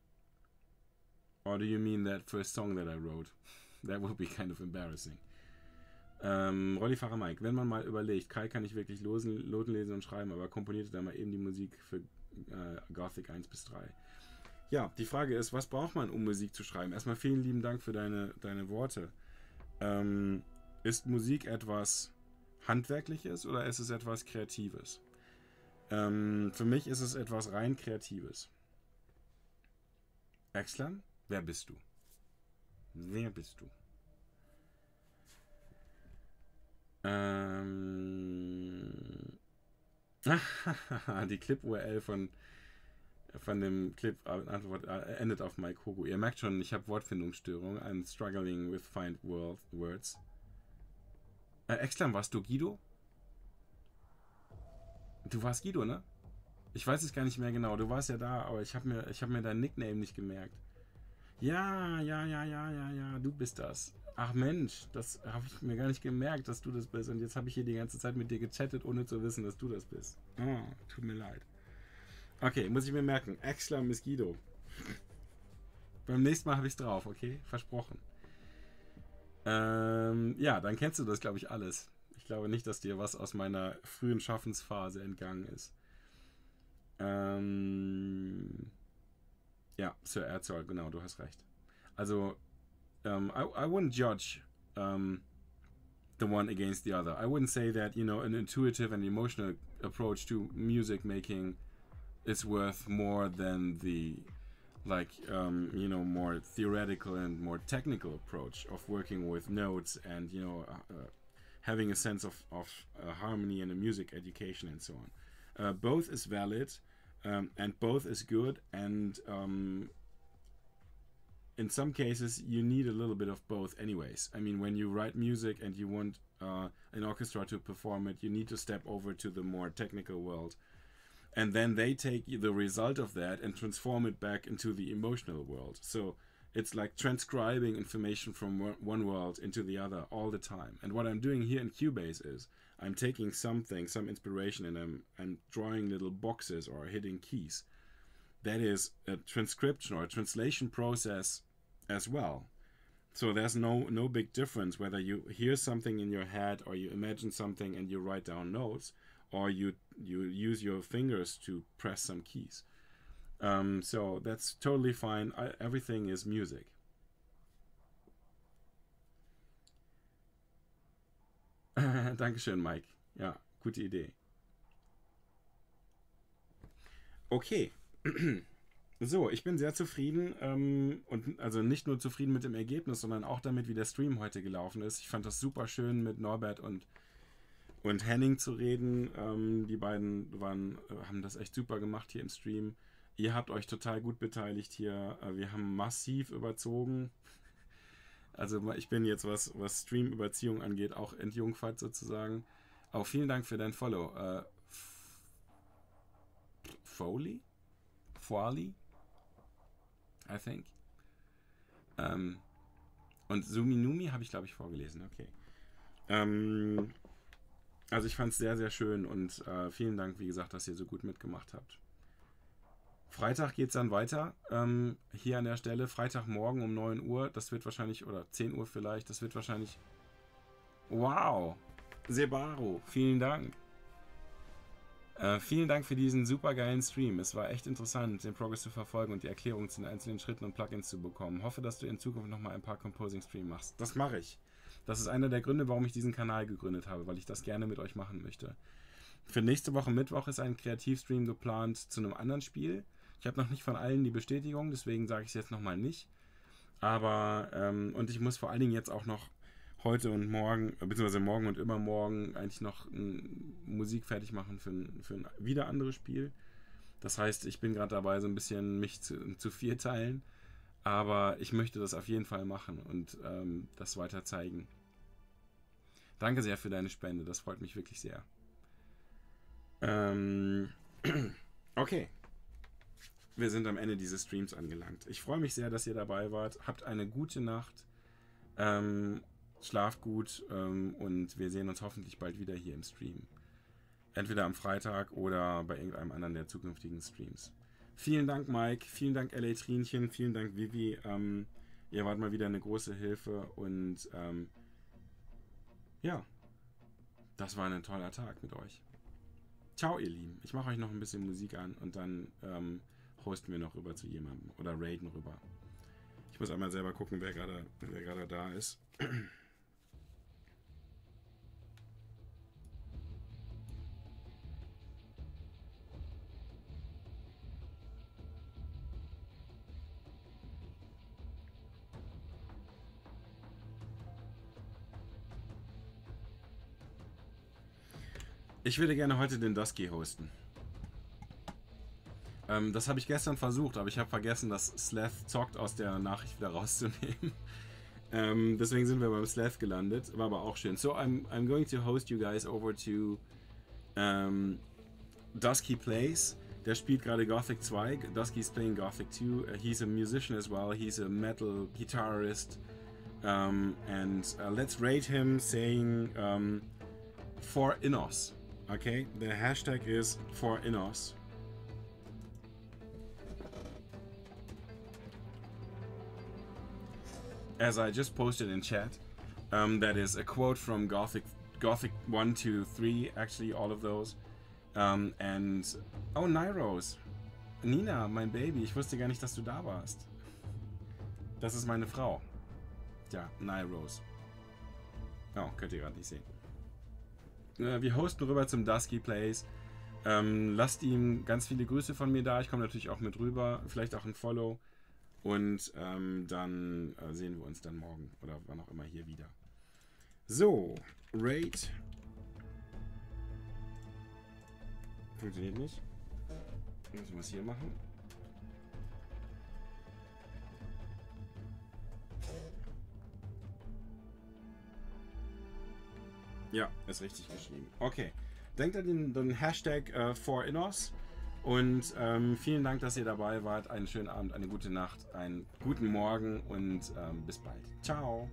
Or do you mean that first song that I wrote? That would be kind of embarrassing. Rollifahrer Mike, wenn man mal überlegt, Kai kann nicht wirklich Noten lesen und schreiben, aber komponierte dann mal eben die Musik für Gothic 1 bis 3. Ja, die Frage ist, was braucht man, um Musik zu schreiben? Erstmal vielen lieben Dank für deine Worte. Ist Musik etwas Handwerkliches oder ist es etwas Kreatives? Für mich ist es etwas rein Kreatives. Exlan, wer bist du? Wer bist du? Die Clip-URL von dem Clip endet auf Mike Hogo. Ihr merkt schon, ich habe Wortfindungsstörung. I'm struggling with find words. Exlan, warst du Guido? Du warst Guido, ne? Ich weiß es gar nicht mehr genau. Du warst ja da, aber ich hab mir deinen Nickname nicht gemerkt. Ja, du bist das. Ach Mensch, das habe ich mir gar nicht gemerkt, dass du das bist. Und jetzt habe ich hier die ganze Zeit mit dir gechattet, ohne zu wissen, dass du das bist. Oh, tut mir leid. Okay, muss ich mir merken. Exlam ist Guido. Beim nächsten Mal habe ich es drauf, okay? Versprochen. Ja, dann kennst du das, glaube ich, alles. Ich glaube nicht, dass dir was aus meiner frühen Schaffensphase entgangen ist. Ja, Sir Erzol, genau, du hast recht. Also, I wouldn't judge the one against the other. I wouldn't say that, an intuitive and emotional approach to music making is worth more than the, more theoretical and more technical approach of working with notes and, having a sense of harmony and a music education and so on. Both is valid and both is good, and in some cases you need a little bit of both anyways. I mean, when you write music and you want an orchestra to perform it, you need to step over to the more technical world, and then they take the result of that and transform it back into the emotional world. So it's like transcribing information from one world into the other all the time. And what I'm doing here in Cubase is I'm taking some inspiration, and I'm drawing little boxes or hitting keys. That is a transcription or a translation process as well So there's no big difference whether you hear something in your head or you imagine something and you write down notes, or you use your fingers to press some keys. So that's totally fine. Everything is music. Dankeschön, Mike. Ja, gute Idee. Okay. So, ich bin sehr zufrieden und also nicht nur zufrieden mit dem Ergebnis, sondern auch damit, wie der Stream heute gelaufen ist. Ich fand das super schön, mit Norbert und Henning zu reden. Die beiden haben das echt super gemacht hier im Stream. Ihr habt euch total gut beteiligt hier. Wir haben massiv überzogen. Also ich bin jetzt, was Stream-Überziehung angeht, auch entjungfert sozusagen. Auch vielen Dank für dein Follow. Foley? I think. Und Suminumi habe ich, glaube ich, vorgelesen. Okay. Also ich fand es sehr, sehr schön und vielen Dank, wie gesagt, dass ihr so gut mitgemacht habt. Freitag geht es dann weiter. Hier an der Stelle, Freitagmorgen um 9 Uhr. Das wird wahrscheinlich, oder 10 Uhr vielleicht, das wird wahrscheinlich... Wow! Sebaro, vielen Dank. Vielen Dank für diesen super geilen Stream. Es war echt interessant, den Progress zu verfolgen und die Erklärungen zu den einzelnen Schritten und Plugins zu bekommen. Hoffe, dass du in Zukunft nochmal ein paar Composing-Stream machst. Das mache ich. Das ist einer der Gründe, warum ich diesen Kanal gegründet habe, weil ich das gerne mit euch machen möchte. Für nächste Woche Mittwoch ist ein Kreativstream geplant zu einem anderen Spiel. Ich habe noch nicht von allen die Bestätigung, deswegen sage ich es jetzt nochmal nicht. Aber, und ich muss vor allen Dingen jetzt auch noch heute und morgen, beziehungsweise morgen und übermorgen eigentlich noch Musik fertig machen für ein wieder anderes Spiel. Das heißt, ich bin gerade dabei, so ein bisschen mich zu vierteilen. Aber ich möchte das auf jeden Fall machen und das weiter zeigen. Danke sehr für deine Spende, das freut mich wirklich sehr. Okay. Wir sind am Ende dieses Streams angelangt. Ich freue mich sehr, dass ihr dabei wart. Habt eine gute Nacht. Schlaft gut und wir sehen uns hoffentlich bald wieder hier im Stream. Entweder am Freitag oder bei irgendeinem anderen der zukünftigen Streams. Vielen Dank, Mike. Vielen Dank, LA Trinchen. Vielen Dank, Vivi. Ihr wart mal wieder eine große Hilfe und ja, das war ein toller Tag mit euch. Ciao, ihr Lieben. Ich mache euch noch ein bisschen Musik an und dann hosten wir noch rüber zu jemandem oder raiden rüber. Ich muss einmal selber gucken, wer gerade da ist. Ich würde gerne heute den Dusky hosten. Das habe ich gestern versucht, aber ich habe vergessen, das Slath zockt aus der Nachricht wieder rauszunehmen. Deswegen sind wir beim Slath gelandet. War aber auch schön. So, I'm going to host you guys over to Dusky Plays. Der spielt gerade Gothic 2. Dusky's playing Gothic 2. He's a musician as well. He's a metal guitarist. And let's rate him saying for Innos. Okay, the hashtag is for Innos. As I just posted in chat, that is a quote from Gothic 1, 2, 3, actually all of those. And oh, Nyros, Nina, mein Baby, ich wusste gar nicht, dass du da warst. Das ist meine Frau. Ja, Nyros. Oh, könnt ihr gerade nicht sehen. Wir hosten rüber zum Dusky Plays. Lasst ihm ganz viele Grüße von mir da. Ich komme natürlich auch mit rüber. Vielleicht auch ein Follow. Und dann sehen wir uns dann morgen oder wann auch immer hier wieder. So, Raid. Funktioniert nicht. Müssen wir es hier machen. Ja, ist richtig geschrieben. Okay. Denkt an den Hashtag for Innos. Und vielen Dank, dass ihr dabei wart. Einen schönen Abend, eine gute Nacht, einen guten Morgen und bis bald. Ciao.